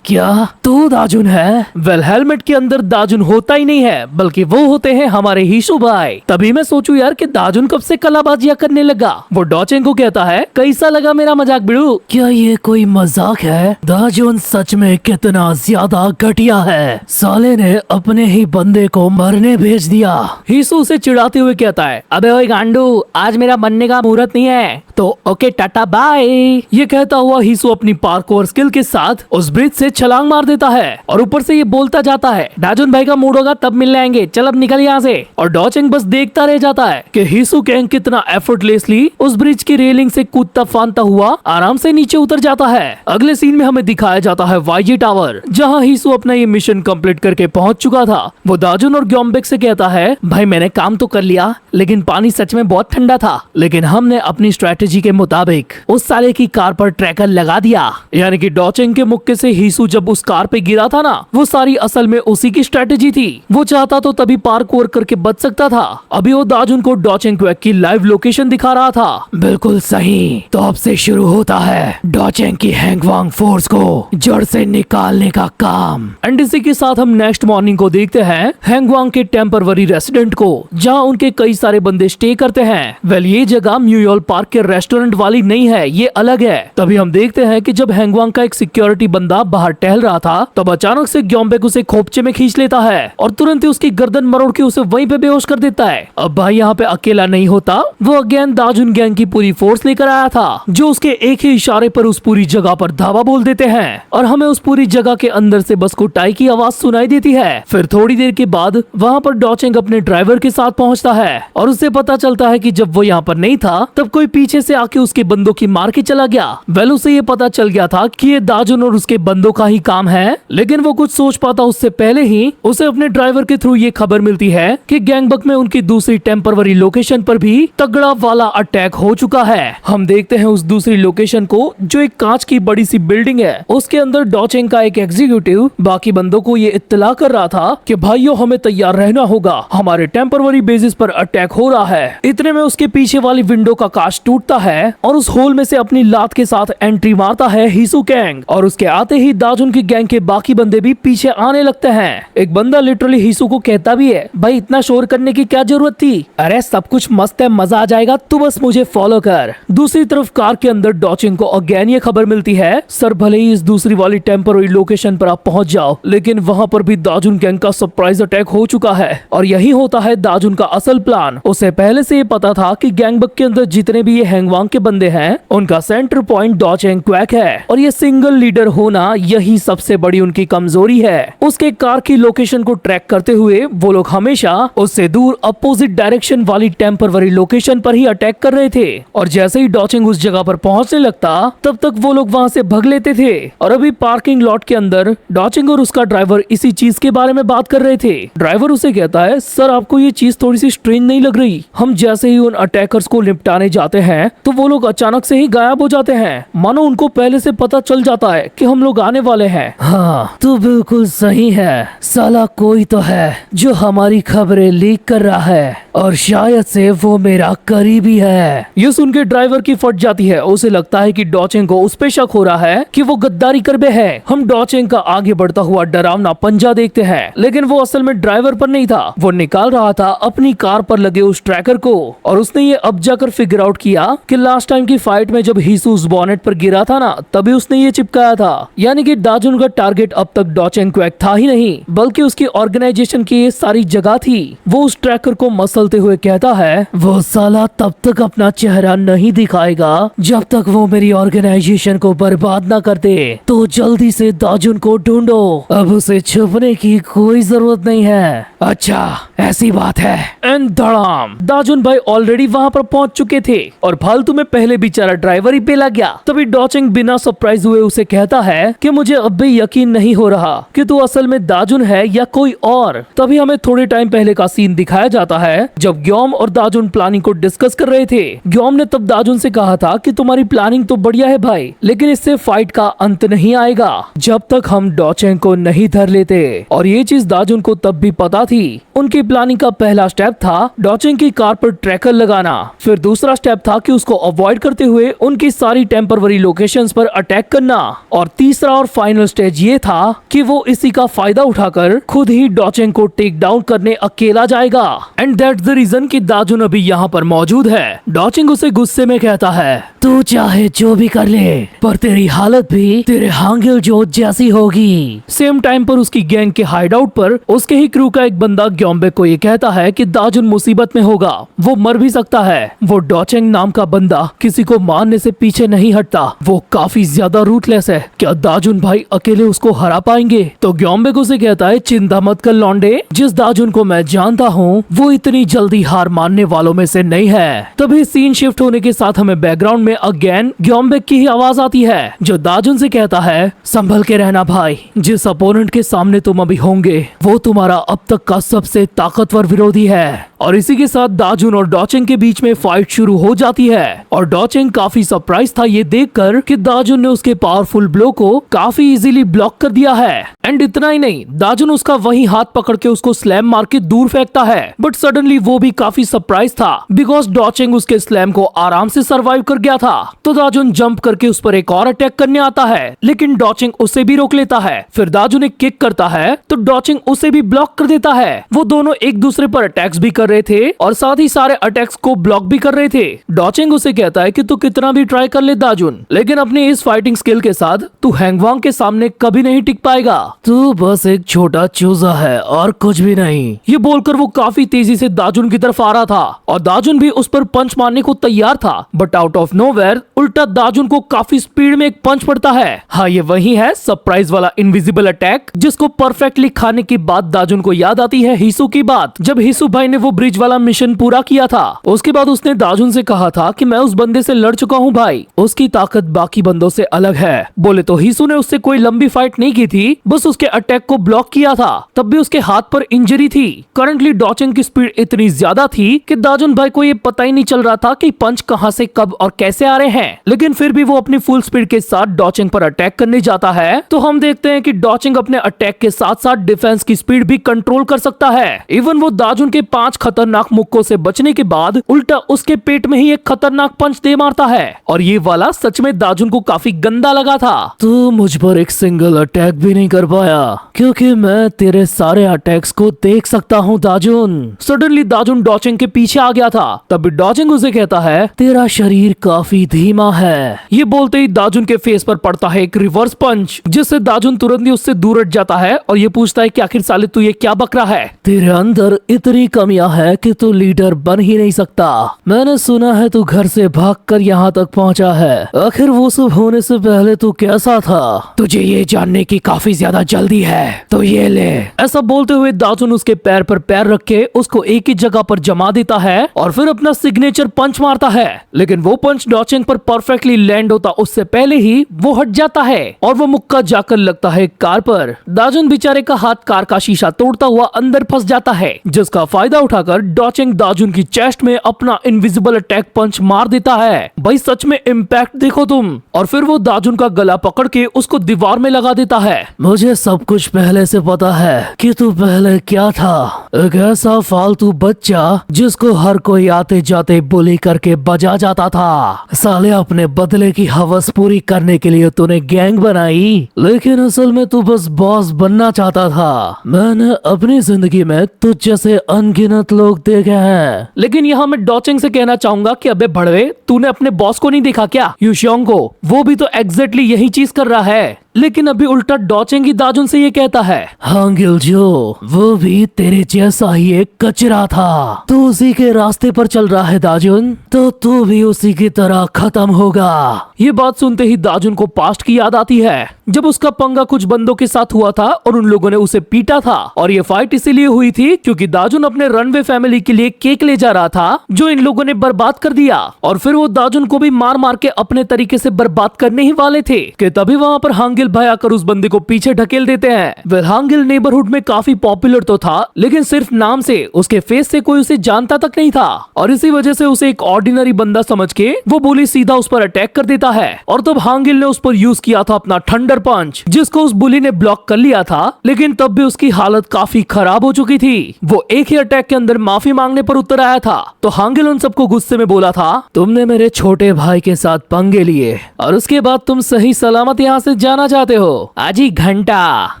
क्या तू दाजुन है? वेल, हेलमेट के अंदर दाजुन होता ही नहीं है, बल्कि वो होते हैं हमारे हीशु भाई। तभी मैं सोचूं यार कि दाजुन कब से कलाबाजियां करने लगा। वो डॉचिंग को कहता है कैसा लगा मेरा मजाक बिड़ू? क्या ये कोई मजाक है? दाजुन सच में कितना ज्यादा घटिया है, साले ने अपने ही बंदे को मरने भेज दिया। हीसु उसे चिढ़ाते हुए कहता है अबे ओए गांडू, आज मेरा मरने का मुहूर्त नहीं है, तो ओके टाटा बाय। ये कहता हुआ हीसु अपनी पार्कोर स्किल के साथ उस ब्रिज से छलांग मार देता है और ऊपर से ये बोलता जाता है दाजुन भाई का मूड होगा तब मिलने आएंगे, चल अब निकल यहाँ से। और डॉचिंग बस देखता रह जाता है कि हीसु गैंग कितना एफर्टलेसली उस ब्रिज की रेलिंग से कूदता फांदता हुआ आराम से नीचे उतर जाता है। अगले सीन में हमें दिखाया जाता है वाईजी टावर, जहाँ हीसु अपना ये मिशन कंप्लीट करके पहुंच चुका था। वो दाजुन और ग्योम्बेक से कहता है भाई मैंने काम तो कर लिया, लेकिन पानी सच में बहुत ठंडा था, लेकिन हमने अपनी स्ट्रेटेजी के मुताबिक उस साले की कार पर ट्रैकर लगा दिया। यानी कि डॉचिंग के मुक्के से हीसु जब उस कार पे गिरा था ना, वो सारी असल में उसी की स्ट्रेटेजी थी। वो चाहता तो तभी पार्कोर करके बच सकता था। अभी वो दाजुन को डॉचिंग क्वेक की लाइव लोकेशन दिखा रहा था। बिल्कुल सही, तो अब से शुरू होता है डॉचिंग की हैंगवांग फोर्स को जड़ से निकालने का काम। एंड इसी के साथ हम नेक्स्ट मॉर्निंग को देखते हैं हैंगवांग के टेम्पररी रेसिडेंट को, जहाँ उनके कई सारे बंदे स्टे करते हैं। वेल, ये जगह म्यूयल पार्क के रेस्टोरेंट वाली नहीं है, ये अलग है। तभी हम देखते हैं कि जब हैंगवांग का एक सिक्योरिटी बंदा बाहर टहल रहा था, तब अचानक से ग्योम्बेक उसे खोपचे में खींच लेता है और तुरंत ही उसकी गर्दन मरोड़ के उसे वहीं पे बेहोश कर देता है। अब भाई यहाँ पे अकेला नहीं होता, वो अगेन दाजुन गैंग की पूरी फोर्स लेकर आया था, जो उसके एक ही इशारे पर उस पूरी जगह पर धावा बोल देते हैं और हमें उस पूरी जगह के अंदर से बस कुटाई की आवाज सुनाई देती है। फिर थोड़ी देर के बाद वहाँ पर डॉचिंग अपने ड्राइवर के साथ पहुँचता है और उससे पता चलता है कि जब वो यहाँ पर नहीं था, तब कोई पीछे से आके उसके बंदों की मार के चला गया। वेल, उसे ये पता चल गया था कि ये दाजुन और उसके बंदों का ही काम है, लेकिन वो कुछ सोच पाता उससे पहले ही उसे अपने ड्राइवर के थ्रू ये खबर मिलती है कि गैंगबक में उनकी दूसरी टेम्पररी लोकेशन पर भी तगड़ा वाला अटैक हो चुका है। हम देखते हैं उस दूसरी लोकेशन को, जो एक कांच की बड़ी सी बिल्डिंग है। उसके अंदर डॉचिंग का एक एग्जीक्यूटिव बाकी बंदों को ये इत्तला कर रहा था कि भाइयों हमें तैयार रहना होगा, हमारे टेम्पररी बेसिस पर अटैक हो रहा है। इतने में उसके पीछे वाली विंडो का कांच टूटता है और उस होल में से अपनी लात के साथ एंट्री मारता है हीसु गैंग, और उसके आते ही दाजुन की गैंग के बाकी बंदे भी पीछे आने लगते हैं। एक बंदा लिटरली हीसु को कहता भी है भाई इतना शोर करने की क्या जरूरत थी, अरे सब कुछ मस्त है, मजा आ जाएगा, तू बस मुझे फॉलो कर। दूसरी तरफ कार के अंदर डॉचिंग को अगेन ये खबर मिलती है सर भले ही इस दूसरी वाली टेम्पररी लोकेशन पर आप पहुंच जाओ, लेकिन वहाँ पर भी दाजुन गैंग का सरप्राइज अटैक हो चुका है और यही होता है दाजुन का असल प्लान। उसे पहले से ये पता था कि गैंगबक के अंदर जितने भी ये हैंगवांग के बंदे हैं, उनका सेंटर पॉइंट डॉचिंग क्वेक है और ये सिंगल लीडर होना यही सबसे बड़ी उनकी कमजोरी है। उसके कार की लोकेशन को ट्रैक करते हुए वो लोग हमेशा उससे दूर अपोजिट डायरेक्शन वाली टेम्पररी लोकेशन पर ही अटैक कर रहे थे और जैसे ही डॉचिंग उस जगह पर पहुंचने लगता, तब तक वो लोग वहां से भाग लेते थे। और अभी पार्किंग लॉट के अंदर डॉचिंग और उसका ड्राइवर इसी चीज के बारे में बात कर रहे थे। ड्राइवर उसे कहता है सर आपको ये चीज थोड़ी सी स्ट्रेंज नहीं लग रही? हम जैसे ही उन अटैकर्स को निपटाने जाते हैं, तो वो लोग अचानक से ही गायब हो जाते हैं, मानो उनको पहले से पता चल जाता है कि हम लोग आने वाले हैं। हाँ तो बिल्कुल सही है, साला कोई तो है जो हमारी खबरें लीक कर रहा है और शायद से वो मेरा करीबी है। ये सुन के ड्राइवर की फट जाती है। उसे लगता है कि डॉचेंग को उस पे शक हो रहा है कि वो गद्दारी कर बे है। हम डॉचेंग का आगे बढ़ता हुआ डरावना पंजा देखते हैं, लेकिन वो असल में ड्राइवर पर नहीं था, वो निकाल रहा था अपनी कार पर लगे उस ट्रैकर को। और उसने ये अब जाकर फिगर आउट किया कि लास्ट टाइम की फाइट में जब हीसू उस बॉनेट पर गिरा था ना, तभी उसने ये चिपकाया था। यानी कि दाजुन का टारगेट अब तक डॉचेंग क्वैक था ही नहीं, बल्कि उसकी ऑर्गेनाइजेशन की ये सारी जगह थी। वो उस ट्रैकर को मसलते हुए कहता है, वो साला तब तक अपना चेहरा नहीं दिखाएगा जब तक वो मेरी ऑर्गेनाइजेशन को बर्बाद ना कर दे। तो जल्दी से दाजुन को ढूंढो, अब उसे छुपने की कोई जरूरत नहीं है। अच्छा ऐसी बात है। एंड धड़ाम, दाजुन भाई ऑलरेडी वहाँ पर पहुँच चुके थे और फालतू में पहले बेचारा ड्राइवर ही पेला गया। तभी डॉचेंग बिना सरप्राइज हुए उसे कहता है कि मुझे अब भी यकीन नहीं हो रहा कि तू असल में दाजुन है या कोई और। तभी हमें थोड़े टाइम पहले का सीन दिखाया जाता है जब ग्योम और दाजुन प्लानिंग को डिस्कस कर रहे थे। ग्योम ने तब दाजुन से कहा था कि तुम्हारी प्लानिंग तो बढ़िया है भाई, लेकिन इससे फाइट का अंत नहीं आएगा जब तक हम डॉचेंग को नहीं धर लेते। और ये चीज दाजुन को तब भी पता थी। उनकी प्लानिंग का पहला स्टेप था डॉचेंग की कार पर ट्रैकर लगाना, फिर दूसरा स्टेप था कि उसको अवॉइड करते हुए उनकी सारी टेम्पररी लोकेशंस पर अटैक करना, और तीसरा और फाइनल स्टेज ये था कि वो इसी का फायदा उठाकर खुद ही डॉचेंग को टेक डाउन करने अकेला जाएगा। एंड दैट्स द रीजन कि दाजुन अभी यहाँ पर मौजूद है। डॉचेंग उसे गुस्से में कहता है, तू चाहे जो भी कर ले, पर तेरी हालत भी तेरे हांगिल जोत जैसी होगी। सेम टाइम पर उसकी गैंग के हाइड आउट पर उसके ही क्रू का एक बंदा ग्योम्बे को ये कहता है कि दाजुन मुसीबत में होगा, वो मर भी सकता है। वो डॉचेंग नाम का बंदा किसी को मारने से पीछे नहीं हटता, वो काफी ज्यादा रूथलेस है। क्या दाजुन भाई अकेले उसको हरा पाएंगे? तो ग्योम्बे को उसे कहता है, चिंता मत कर लौंडे, जिस दाजुन को मैं जानता हूँ वो इतनी जल्दी हार मानने वालों में से नहीं है। तभी सीन शिफ्ट होने के साथ हमें बैकग्राउंड में अगेन ग्योम्बे की ही आवाज आती है जो दाजुन से कहता है, संभल के रहना भाई, जिस अपोनेंट के सामने तुम अभी होंगे वो तुम्हारा अब तक का सबसे ताकतवर विरोधी है। और इसी के साथ दाजुन और डॉचेंग के बीच में फाइट शुरू हो जाती है और डॉचेंग काफी सरप्राइज था ये देखकर कि दाजुन ने उसके पावरफुल ब्लो को काफी इजीली ब्लॉक कर दिया है। एंड इतना ही नहीं, दाजुन उसका वही हाथ पकड़ के उसको स्लैम मार के दूर फेंकता है, बट सडनली वो भी काफी सरप्राइज था बिकॉज डॉचेंग उसके स्लैम को आराम से सर्वाइव कर गया था। तो दाजुन जंप करके उस पर एक और अटैक करने आता है, लेकिन डॉचेंग उसे भी रोक लेता है। फिर दाजुन एक किक करता है तो डॉचेंग उसे भी ब्लॉक कर देता है। वो दोनों एक दूसरे पर अटैक्स भी कर रहे थे और साथ ही सारे अटैक्स को ब्लॉक भी कर रहे थे। डॉचेंग उसे कहता है कि तू कितना भी ट्राई कर ले दाजुन, लेकिन अपनी इस फाइटिंग स्किल के साथ तू हैंगवांग के सामने कभी नहीं टिक पाएगा, तू बस एक छोटा चूजा है और कुछ भी नहीं। ये बोलकर वो काफी तेजी से दाजुन की तरफ आ रहा था और दाजुन भी उस पर पंच मारने को तैयार था, बट आउट ऑफ नोवेयर उल्टा दाजुन को काफी स्पीड में एक पंच पड़ता है। हाँ, ये वही है सरप्राइज वाला इनविजिबल अटैक जिसको परफेक्टली खाने के बाद दाजुन को याद आती है हीसू की बात। जब हीसू भाई ने वो ब्रिज वाला मिशन पूरा किया था, उसके बाद उसने दाजुन से कहा था कि मैं उस बंदे से लड़ चुका हूँ भाई, उसकी ताकत बाकी बंदों से अलग है। बोले तो हीसू ने उससे कोई लंबी फाइट नहीं की थी, बस उसके अटैक को ब्लॉक किया था, तब भी उसके हाथ पर इंजरी थी। करंटली डॉचेंग की स्पीड इतनी ज्यादा थी कि दाजुन भाई को ये पता ही नहीं चल रहा था कि पंच कहां से कब और कैसे आ रहे हैं, लेकिन फिर भी वो अपनी फुल स्पीड के साथ डॉचेंग पर अटैक करने जाता है। तो हम देखते हैं कि डॉचेंग अपने अटैक के साथ साथ डिफेंस की स्पीड भी कंट्रोल कर सकता है। इवन वो दाजुन के 5 खतरनाक मुक्कों से बचने के बाद उल्टा उसके पेट में ही एक खतरनाक पंच दे मारता है, और ये वाला सच में दाजुन को काफी गंदा लगा था। तू मुझ पर एक सिंगल अटैक भी नहीं कर पाया क्योंकि मैं तेरे सारे अटैक्स को देख सकता हूँ दाजुन। सडनली दाजुन डॉचेंग के पीछे आ गया था, तब डॉचेंग उसे कहता है, तेरा शरीर काफी धीमा है। ये बोलते ही दाजुन के फेस पर पड़ता है एक रिवर्स पंच, जिससे दाजुन तुरंत ही उससे दूर हट जाता है और ये पूछता है कि आखिर साले तू ये क्या बक रहा है? तेरे अंदर इतनी कमियां है कि तू लीडर बन ही नहीं सकता। मैंने सुना है तू घर से भागकर यहाँ तक पहुँचा है, आखिर वो सब होने से पहले तू कैसा था? तुझे ये जानने की काफी ज्यादा जल्दी है तो ये ले। ऐसा बोलते हुए दाजुन उसके पैर पर पैर रख के उसको एक ही जगह पर जमा देता है और फिर अपना सिग्नेचर पंच मारता है, लेकिन वो पंच डॉचेंग पर परफेक्टली लैंड होता उससे पहले ही वो हट जाता है और वो मुक्का जाकर लगता है कार पर। दाजुन बेचारे का हाथ कार का शीशा तोड़ता हुआ अंदर फंस फंस जाता है, जिसका फायदा उठाकर डॉचेंग दाजुन की चेस्ट में अपना इनविजिबल अटैक पंच मार देता है। भाई सच में इम्पैक्ट देखो तुम। और फिर वो दाजुन का गला पकड़ के उसको दीवार में लगा देता है। मुझे सब कुछ पहले से पता है कि तू पहले क्या था, एक ऐसा फालतू बच्चा जिसको हर कोई आते जाते बुली करके बजा जाता था। साले अपने बदले की हवस पूरी करने के लिए तूने गैंग बनाई, लेकिन असल में तू बस बॉस बनना चाहता था। मैंने अपनी जिंदगी में तुझ जैसे अनगिनत लोग देखे हैं, लेकिन यहाँ मैं डॉचेंग से कहना चाहूंगा कि अबे भड़वे, तूने अपने बॉस को नहीं देखा क्या, युशियोंग को? वो भी तो एग्जैक्टली यही चीज कर रहा है। लेकिन अभी उल्टा डॉचेंग ही दाजुन से ये कहता है, हांगिल जो, वो भी तेरे जैसा ही एक कचरा था। तू उसी के रास्ते पर चल रहा है दाजुन, तो तू भी उसी की तरह खत्म होगा। ये बात सुनते ही दाजुन को पास्ट की याद आती है, जब उसका पंगा कुछ बंदों के साथ हुआ था और उन लोगों ने उसे पीटा था। और ये फाइट इसीलिए हुई थी क्योंकि दाजुन अपने रनवे फैमिली के लिए केक ले जा रहा था, जो इन लोगों ने बर्बाद कर दिया। और फिर वो दाजुन को भी मार मार के अपने तरीके से बर्बाद करने ही वाले थे कि तभी वहाँ पर हांगिल भाई आकर उस बंदे को पीछे ढकेल देते हैं। वह हांगिल नेबरहुड में काफी पॉपुलर तो था, लेकिन सिर्फ नाम से, उसके फेस से कोई उसे जानता तक नहीं था। और इसी वजह से उसे एक ऑर्डिनरी बंदा समझ के वो बुली सीधा उस पर अटैक कर देता है। और तब हांगिल ने उस पर यूज किया था अपना थंडर पंच, जिसको उस बुली ने ब्लॉक कर लिया था, लेकिन तब भी उसकी हालत काफी खराब हो चुकी थी। वो एक ही अटैक के अंदर माफी मांगने पर उतर आया था। तो हांगिल उन सबको गुस्से में बोला था, तुमने मेरे छोटे भाई के साथ पंगे लिए और उसके बाद तुम सही सलामत यहाँ से जाना चाहते हो, आज ही घंटा।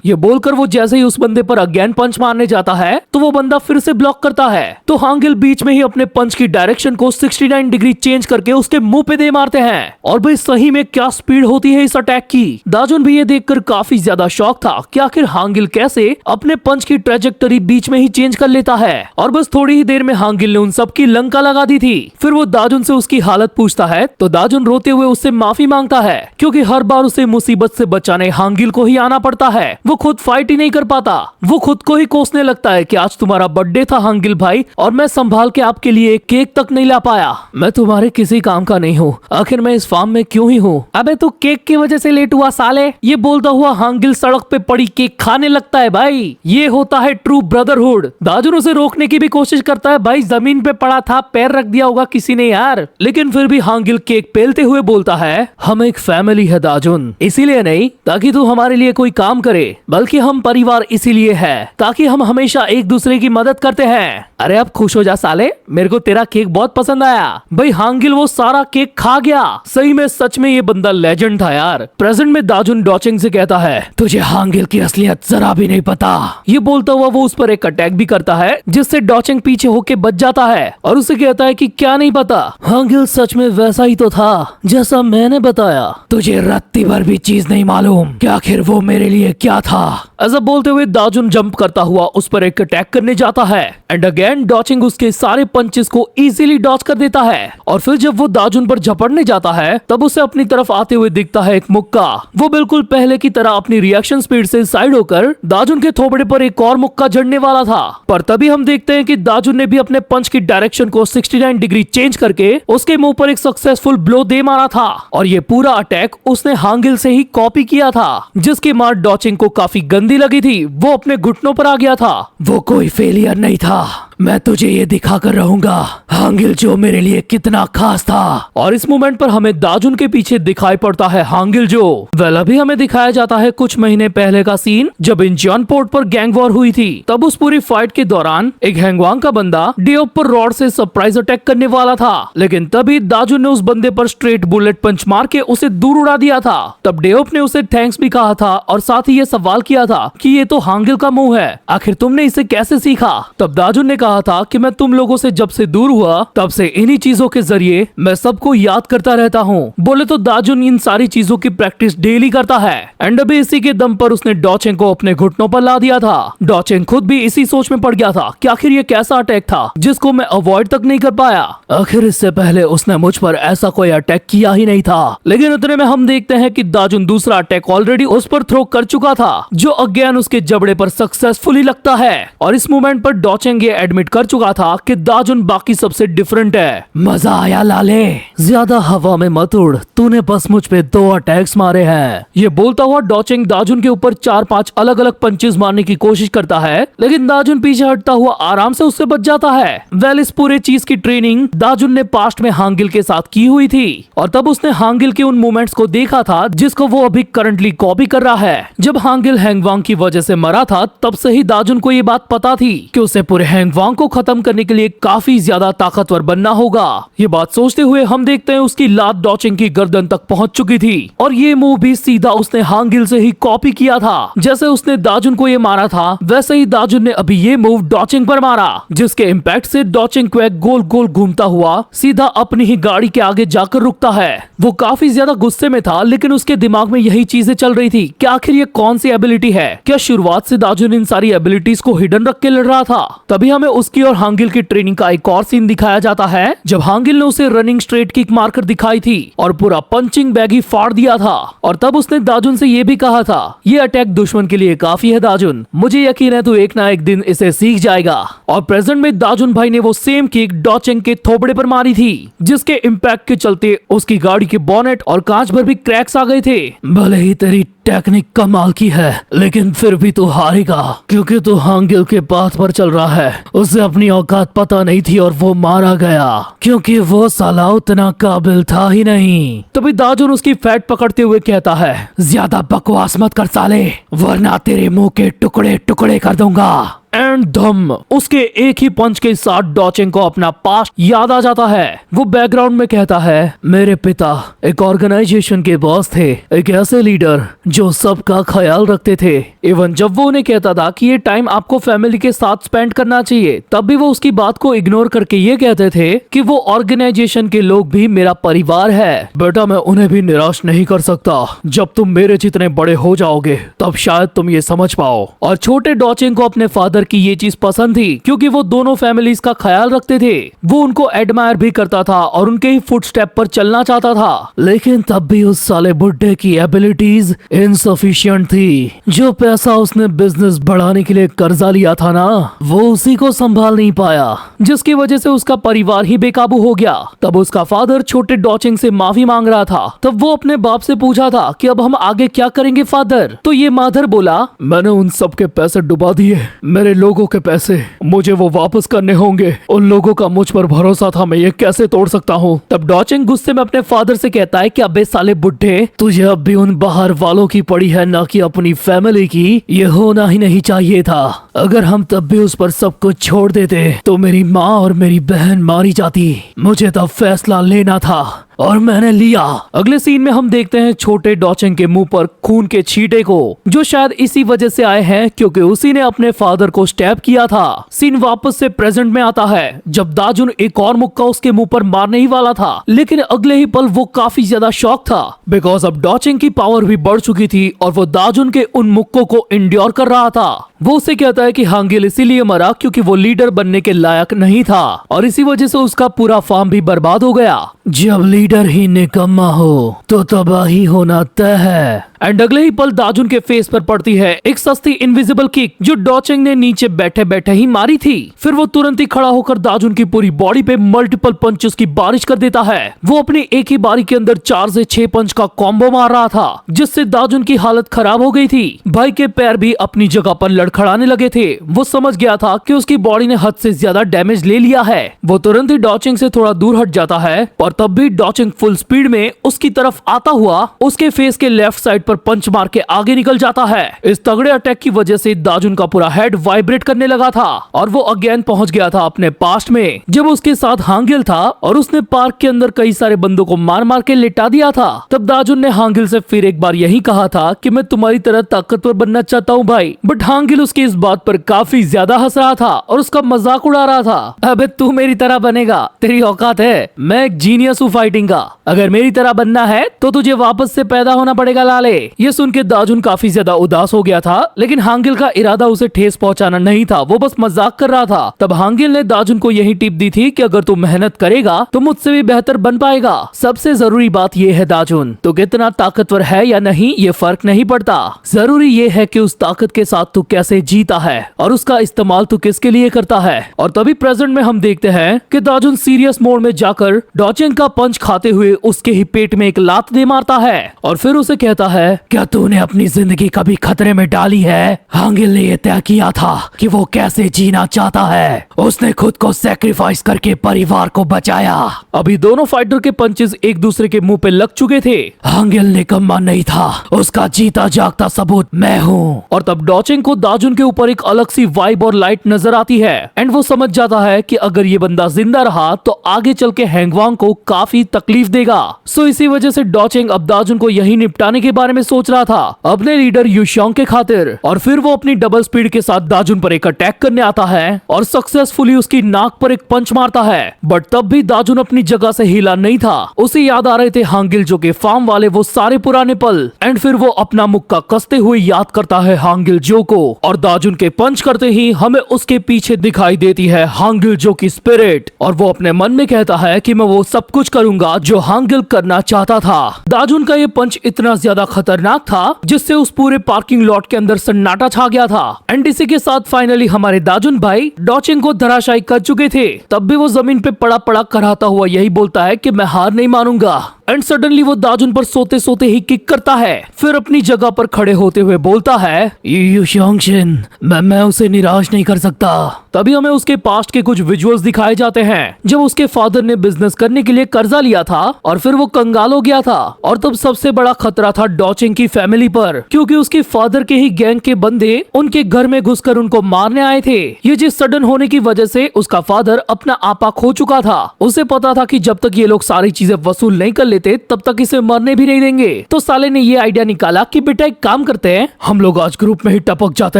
ये बोलकर वो जैसे ही उस बंदे पर अगेन पंच मारने जाता है तो वो बंदा फिर से ब्लॉक करता है। तो हांगिल बीच में ही अपने पंच की डायरेक्शन को 69 डिग्री चेंज करके उसके मुंह पे दे मारते हैं। और भाई सही में क्या स्पीड होती है इस अटैक की। दाजुन भी ये देखकर काफी ज्यादा शॉक था कि आखिर हांगिल कैसे अपने पंच की ट्रेजेक्टरी बीच में ही चेंज कर लेता है। और बस थोड़ी ही देर में हांगिल ने उन सब की लंका लगा दी थी। फिर वो दाजुन से उसकी हालत पूछता है तो दाजुन रोते हुए उससे माफी मांगता है, क्योंकि हर बार उसे मुसीबत से बचाने हांगिल को ही आना पड़ता है। वो खुद फाइट ही नहीं कर पाता। वो खुद को ही कोसने लगता है कि आज तुम्हारा बर्थडे था हांगिल भाई, और मैं संभाल के आपके लिए एक केक तक नहीं ला पाया। मैं तुम्हारे किसी काम का नहीं हूँ, आखिर मैं इस फार्म में क्यों ही हूँ। अबे तू केक की वजह से लेट हुआ साले। ये बोलता हुआ हांगिल सड़क पे पड़ी केक खाने लगता है। भाई ये होता है ट्रू ब्रदरहुड। दाजुन उसे रोकने की भी कोशिश करता है, भाई जमीन पे पड़ा था, पैर रख दिया होगा किसी ने यार। लेकिन फिर भी हांगिल केक पेलते हुए बोलता है, हम एक फैमिली है दाजुन, इसीलिए नहीं ताकि तू हमारे लिए कोई काम करे, बल्कि हम परिवार इसीलिए है ताकि हम हमेशा एक दूसरे की मदद करते हैं। अरे अब खुश हो जा साले, मेरे को तेरा केक बहुत पसंद आया। भाई हांगिल वो सारा केक खा गया। सही में सच में ये बंदा लेजेंड था यार। प्रेजेंट में दाजुन डॉचेंग से कहता है, तुझे हांगिल की असलियत जरा भी नहीं पता। ये बोलता हुआ वो उस पर एक अटैक भी करता है, जिससे डॉचेंग पीछे होके बच जाता है और उसे कहता है कि क्या नहीं पता, हांगिल सच में वैसा ही तो था जैसा मैंने बताया। तुझे रत्ती भर भी चीज नहीं मालूम कि आखिर वो मेरे लिए क्या था। ऐसा बोलते हुए दाजुन जंप करता हुआ उस पर एक अटैक करने जाता है एंड अगेन डॉचिंग उसके सारे पंचेस को इजीली डॉच कर देता है। और फिर जब वो दाजुन पर झपटने जाता है तब उसे अपनी तरफ आते हुए दिखता है एक मुक्का। वो बिल्कुल पहले की तरह अपनी रिएक्शन स्पीड से साइड होकर दाजुन के थोबड़े पर एक और मुक्का जड़ने वाला था, पर तभी हम देखते हैं कि दाजुन ने भी अपने पंच की डायरेक्शन को 69 डिग्री चेंज करके उसके मुंह पर एक सक्सेसफुल ब्लो दे मारा था। और ये पूरा अटैक उसने हांगिल से ही कॉपी किया था, जिसकी मार डॉचिंग को काफी गंदी लगी थी। वो अपने घुटनों पर आ गया था। वो कोई फेलियर नहीं था, मैं तुझे ये दिखा कर रहूंगा हांगिल जो मेरे लिए कितना खास था। और इस मोमेंट पर हमें दाजुन के पीछे दिखाई पड़ता है हांगिल जो। वेल अभी हमें दिखाया जाता है कुछ महीने पहले का सीन, जब इंचियन पोर्ट पर गैंग वॉर हुई थी। तब उस पूरी फाइट के दौरान एक हैंगवांग का बंदा डेओप पर रॉड से सरप्राइज अटैक करने वाला था, लेकिन तभी दाजुन ने उस बंदे पर स्ट्रेट बुलेट पंच मार के उसे दूर उड़ा दिया था। तब डेओप ने उसे थैंक्स भी कहा था और साथ ही ये सवाल किया था कि ये तो हांगिल का मुंह है, आखिर तुमने इसे कैसे सीखा। तब दाजुन ने कहा था कि मैं तुम लोगों से जब से दूर हुआ तब से इन्हीं चीजों के जरिए मैं सबको याद करता रहता हूँ। बोले तो दाजुन इन सारी चीजों की प्रैक्टिस डेली करता है एंड अभी इसी के दम पर उसने डॉचेंग को अपने घुटनों पर ला दिया था। डॉचेंग खुद भी इसी सोच में पड़ गया था कि आखिर ये कैसा अटैक था जिसको मैं अवॉइड तक नहीं कर पाया। आखिर इससे पहले उसने मुझ पर ऐसा कोई अटैक किया ही नहीं था। लेकिन इतने में हम देखते हैं कि दाजुन दूसरा अटैक ऑलरेडी उस पर थ्रो कर चुका था, जो अगेन उसके जबड़े पर सक्सेसफुली लगता है। और इस मोमेंट पर डॉचेंग ये एडमिट एडमिट कर चुका था कि दाजुन बाकी सबसे डिफरेंट है। मजा आया लाले, ज्यादा हवा में मत उड़, तूने बस मुझ पे 2 अटैक्स मारे हैं। ये बोलता हुआ डॉचिंग दाजुन के ऊपर 4-5 अलग अलग पंचेस मारने की कोशिश करता है, लेकिन दाजुन पीछे हटता हुआ आराम से उससे बच जाता है। वेल, इस पूरे चीज की ट्रेनिंग दाजुन ने पास्ट में हांगिल के साथ की हुई थी और तब उसने हांगिल के उन मूवमेंट्स को देखा था जिसको वो अभी करंटली कॉपी कर रहा है। जब हांगिल हैंगवांग की वजह से मरा था तब से ही दाजुन को ये बात पता थी कि उसे पूरे हैंगवांग को खत्म करने के लिए काफी ज्यादा ताकतवर बनना होगा। ये बात सोचते हुए हम देखते हैं उसकी लात डॉचिंग की गर्दन तक पहुंच चुकी थी और ये मूव भी सीधा उसने हांगिल से ही कॉपी किया था। जैसे उसने दाजुन को ये मारा था वैसे ही दाजुन ने अभी ये मूव डॉचिंग पर मारा, जिसके इम्पैक्ट से डॉचिंग क्वैक गोल गोल घूमता हुआ सीधा अपनी ही गाड़ी के आगे जाकर रुकता है। वो काफी ज्यादा गुस्से में था, लेकिन उसके दिमाग में यही चीजें चल रही थी कि आखिर ये कौन सी एबिलिटी है। क्या शुरुआत से दाजुन इन सारी एबिलिटीज को हिडन रख के लड़ रहा था? तभी हमें उसकी और हांगिल की ट्रेनिंग का एक और सीन दिखाया जाता है जब हांगिल ने उसे रनिंग स्ट्रेट किक मारकर दिखाई थी और पूरा पंचिंग बैग ही फाड़ दिया था। और तब उसने दाजुन से ये भी कहा था, ये अटैक दुश्मन के लिए काफी है दाजुन, मुझे यकीन है तू एक ना एक दिन इसे सीख जाएगा। और प्रेजेंट में दाजुन भाई ने वो सेम किक डॉचिंग के थोबड़े पर मारी थी, जिसके इम्पैक्ट के चलते उसकी गाड़ी के बोनेट और कांच पर भी क्रैक्स आ गए थे। भले ही तेरी टेक्निक कमाल की है, लेकिन फिर भी तू हारेगा क्योंकि तू हांगिल के पाथ पर चल रहा है। उसे अपनी औकात पता नहीं थी और वो मारा गया क्योंकि वो साला उतना काबिल था ही नहीं। तभी दाजुन उसकी फैट पकड़ते हुए कहता है, ज्यादा बकवास मत कर साले, वरना तेरे मुंह के टुकड़े टुकड़े कर दूंगा। एंड धम, उसके एक ही पंच के साथ डॉचिंग को अपना पास्ट याद आ जाता है। वो बैकग्राउंड में कहता है, मेरे पिता एक ऑर्गेनाइजेशन के बॉस थे, एक ऐसे लीडर जो सबका ख्याल रखते थे। इवन जब वो उन्हें कहता था कि ये टाइम आपको फैमिली के साथ स्पेंड करना चाहिए, तब भी वो उसकी बात को इग्नोर करके ये कहते थे कि वो ऑर्गेनाइजेशन के लोग भी मेरा परिवार है। बेटा, मैं उन्हें भी निराश नहीं कर सकता। जब तुम मेरे जितने बड़े हो जाओगे तब शायद तुम ये समझ पाओ। और छोटे डॉचिंग को अपने फादर की ये चीज पसंद थी क्योंकि वो दोनों फैमिलीज का ख्याल रखते थे। वो उनको एडमायर भी करता था और उनके ही फुटस्टेप पर चलना चाहता था, लेकिन तब भी उस साले बुड्ढे की एबिलिटीज इनसफिशिएंट थी। जो पैसा उसने बिजनेस बढ़ाने के लिए कर्जा लिया था ना, वो उसी को संभाल नहीं पाया, जिसकी वजह से उसका परिवार ही बेकाबू हो गया। तब उसका फादर छोटे डॉचिंग से माफी मांग रहा था। तब वो अपने बाप से पूछा था कि अब हम आगे क्या करेंगे फादर? तो ये माधर बोला, मैंने उन सब के पैसे डुबा दिए, मेरे लोगों के पैसे, मुझे वो वापस करने होंगे। उन लोगों का मुझ पर भरोसा था, मैं ये कैसे तोड़ सकता हूँ? तब डॉचिंग गुस्से में अपने फादर से कहता है कि अबे साले बुड्ढे, तुझे अब भी उन बाहर वालों की पड़ी है ना कि अपनी फैमिली की। ये होना ही नहीं चाहिए था। अगर हम तब भी उस पर सब कुछ छोड़ देते तो मेरी माँ और मेरी बहन मारी जाती। मुझे तब फैसला लेना था और मैंने लिया। अगले सीन में हम देखते हैं छोटे डॉचिंग के मुंह पर खून के छींटे को, जो शायद इसी वजह से आए हैं क्योंकि उसी ने अपने फादर को स्टैब किया था। सीन वापस से प्रेजेंट में आता है जब दाजुन एक और मुक्का उसके मुंह पर मारने ही वाला था, लेकिन अगले ही पल वो काफी ज्यादा शॉक था बिकॉज अब डॉचिंग की पावर भी बढ़ चुकी थी और वो दाजुन के उन मुक्कों को इंड्योर कर रहा था। वो उसे कहता है कि हांगिल इसीलिए मरा क्योंकि वो लीडर बनने के लायक नहीं था और इसी वजह से उसका पूरा फार्म भी बर्बाद हो गया। जब लीडर ही निकम्मा हो तो तबाही होना तय है। एंड अगले ही पल दाजुन के फेस पर पड़ती है एक सस्ती इनविजिबल किक जो डॉचिंग ने नीचे बैठे बैठे ही मारी थी। फिर वो तुरंत ही खड़ा होकर दाजुन की पूरी बॉडी पे मल्टीपल पंचेस की बारिश कर देता है। वो अपनी एक ही बारी के अंदर 4 से 6 पंच का कॉम्बो मार रहा था, जिससे दाजुन की हालत खराब हो गई थी। भाई के पैर भी अपनी जगह पर लड़खड़ाने लगे थे। वो समझ गया था कि उसकी बॉडी ने हद से ज्यादा डैमेज ले लिया है। वो तुरंत ही डॉचिंग से थोड़ा दूर हट जाता है और तब भी डॉचिंग फुल स्पीड में उसकी तरफ आता हुआ उसके फेस के लेफ्ट साइड पर पंच मार के आगे निकल जाता है। इस तगड़े अटैक की वजह से दाजुन का पूरा हेड वाइब्रेट करने लगा था और वो अगेन पहुंच गया था अपने पास्ट में जब उसके साथ हांगिल था और उसने पार्क के अंदर कई सारे बंदों को मार मार के लिटा दिया था। तब दाजुन ने हांगिल से फिर एक बार यही कहा था कि मैं तुम्हारी तरह ताकतवर बनना चाहता हूँ भाई, बट हांगिल उसकी इस बात पर काफी ज्यादा हंस रहा था और उसका मजाक उड़ा रहा था। अबे तू मेरी तरह बनेगा, तेरी औकात है, मैं एक जीनियस जीनियस हूँ फाइटिंग का, अगर मेरी तरह बनना है तो तुझे वापस से पैदा होना पड़ेगा लाले। ये सुन के दाजुन काफी ज्यादा उदास हो गया था, लेकिन हांगिल का इरादा उसे ठेस पहुंचाना नहीं था, वो बस मजाक कर रहा था। तब हांगिल ने दाजुन को यही टिप दी थी कि अगर तू मेहनत करेगा तो मुझसे भी बेहतर बन पाएगा। सबसे जरूरी बात ये है दाजुन, तो कितना ताकतवर है या नहीं ये फर्क नहीं पड़ता, जरूरी ये है कि उस ताकत के साथ तू कैसे जीता है और उसका इस्तेमाल तू किसके लिए करता है। और तभी प्रेजेंट में हम देखते हैं कि दाजुन सीरियस मोड में जाकर डॉचिंग का पंच खाते हुए उसके ही पेट में एक लात दे मारता है और फिर उसे कहता है, क्या तूने अपनी जिंदगी कभी खतरे में डाली है? हांगिल ने यह तय किया था कि वो कैसे जीना चाहता है, उसने खुद को सैक्रिफाइस करके परिवार को बचाया। अभी दोनों फाइटर के पंचेस एक दूसरे के मुंह पे लग चुके थे। हांगिल निकम्मा नहीं था, उसका जीता जागता सबूत मैं हूँ। और तब डॉचिंग को दाजुन के ऊपर एक अलग सी वाइब और लाइट नजर आती है एंड वो समझ जाता है कि अगर ये बंदा जिंदा रहा तो आगे चल के हैंगवांग को काफी तकलीफ देगा। सो इसी वजह से डॉचिंग अब दाजुन को यही निपटाने के बारे में सोच रहा था अपने लीडर युशोंग के खातिर। और फिर वो अपनी डबल स्पीड के साथ दाजुन पर एक अटैक करने आता है और सक्सेसफुली उसकी नाक पर एक पंच मारता है। बट तब भी दाजुन अपनी जगह से हिला नहीं था, उसे याद आ रहे थे हांगिल जो के फार्म वाले वो सारे पुराने पल। एंड फिर वो अपना मुक्का कसते हुए याद करता है हांगिल जो को और दाजुन के पंच करते ही हमें उसके पीछे दिखाई देती है हांगिल जो की स्पिरिट और वो अपने मन में कहता है कि मैं वो सब कुछ करूंगा जो हांगिल करना चाहता था। दाजुन का ये पंच इतना ज्यादा खतरनाक था जिससे उस पूरे पार्किंग लॉट के अंदर सन्नाटा छा गया था। एंड इसी के साथ फाइनली हमारे दाजुन भाई डॉचिंग को धराशायी कर चुके थे, तब भी वो जमीन पे पड़ा पड़ा कराता हुआ यही बोलता है कि मैं हार नहीं मानूंगा। एंड सडनली वो दाजुन पर सोते सोते ही किक करता है, फिर अपनी जगह पर खड़े होते हुए बोलता है, युशोंगशिन मैं उसे निराश नहीं कर सकता। तभी हमें उसके पास्ट के कुछ विजुअल्स दिखाए जाते हैं जब उसके फादर ने बिजनेस करने के लिए कर्जा लिया था और फिर वो कंगाल हो गया था। और तब सबसे बड़ा खतरा था डॉचिंग की फैमिली पर, क्योंकि उसके फादर के ही गैंग के बंदे उनके घर में घुसकर उनको मारने आए थे। ये चीज सडन होने की वजह से उसका फादर अपना आपा खो चुका था। उसे पता था कि जब तक ये लोग सारी चीजें वसूल नहीं कर लेते तब तक इसे मरने भी नहीं देंगे। तो साले ने ये आइडिया निकाला कि बेटा एक काम करते हैं, हम लोग आज ग्रुप में ही टपक जाते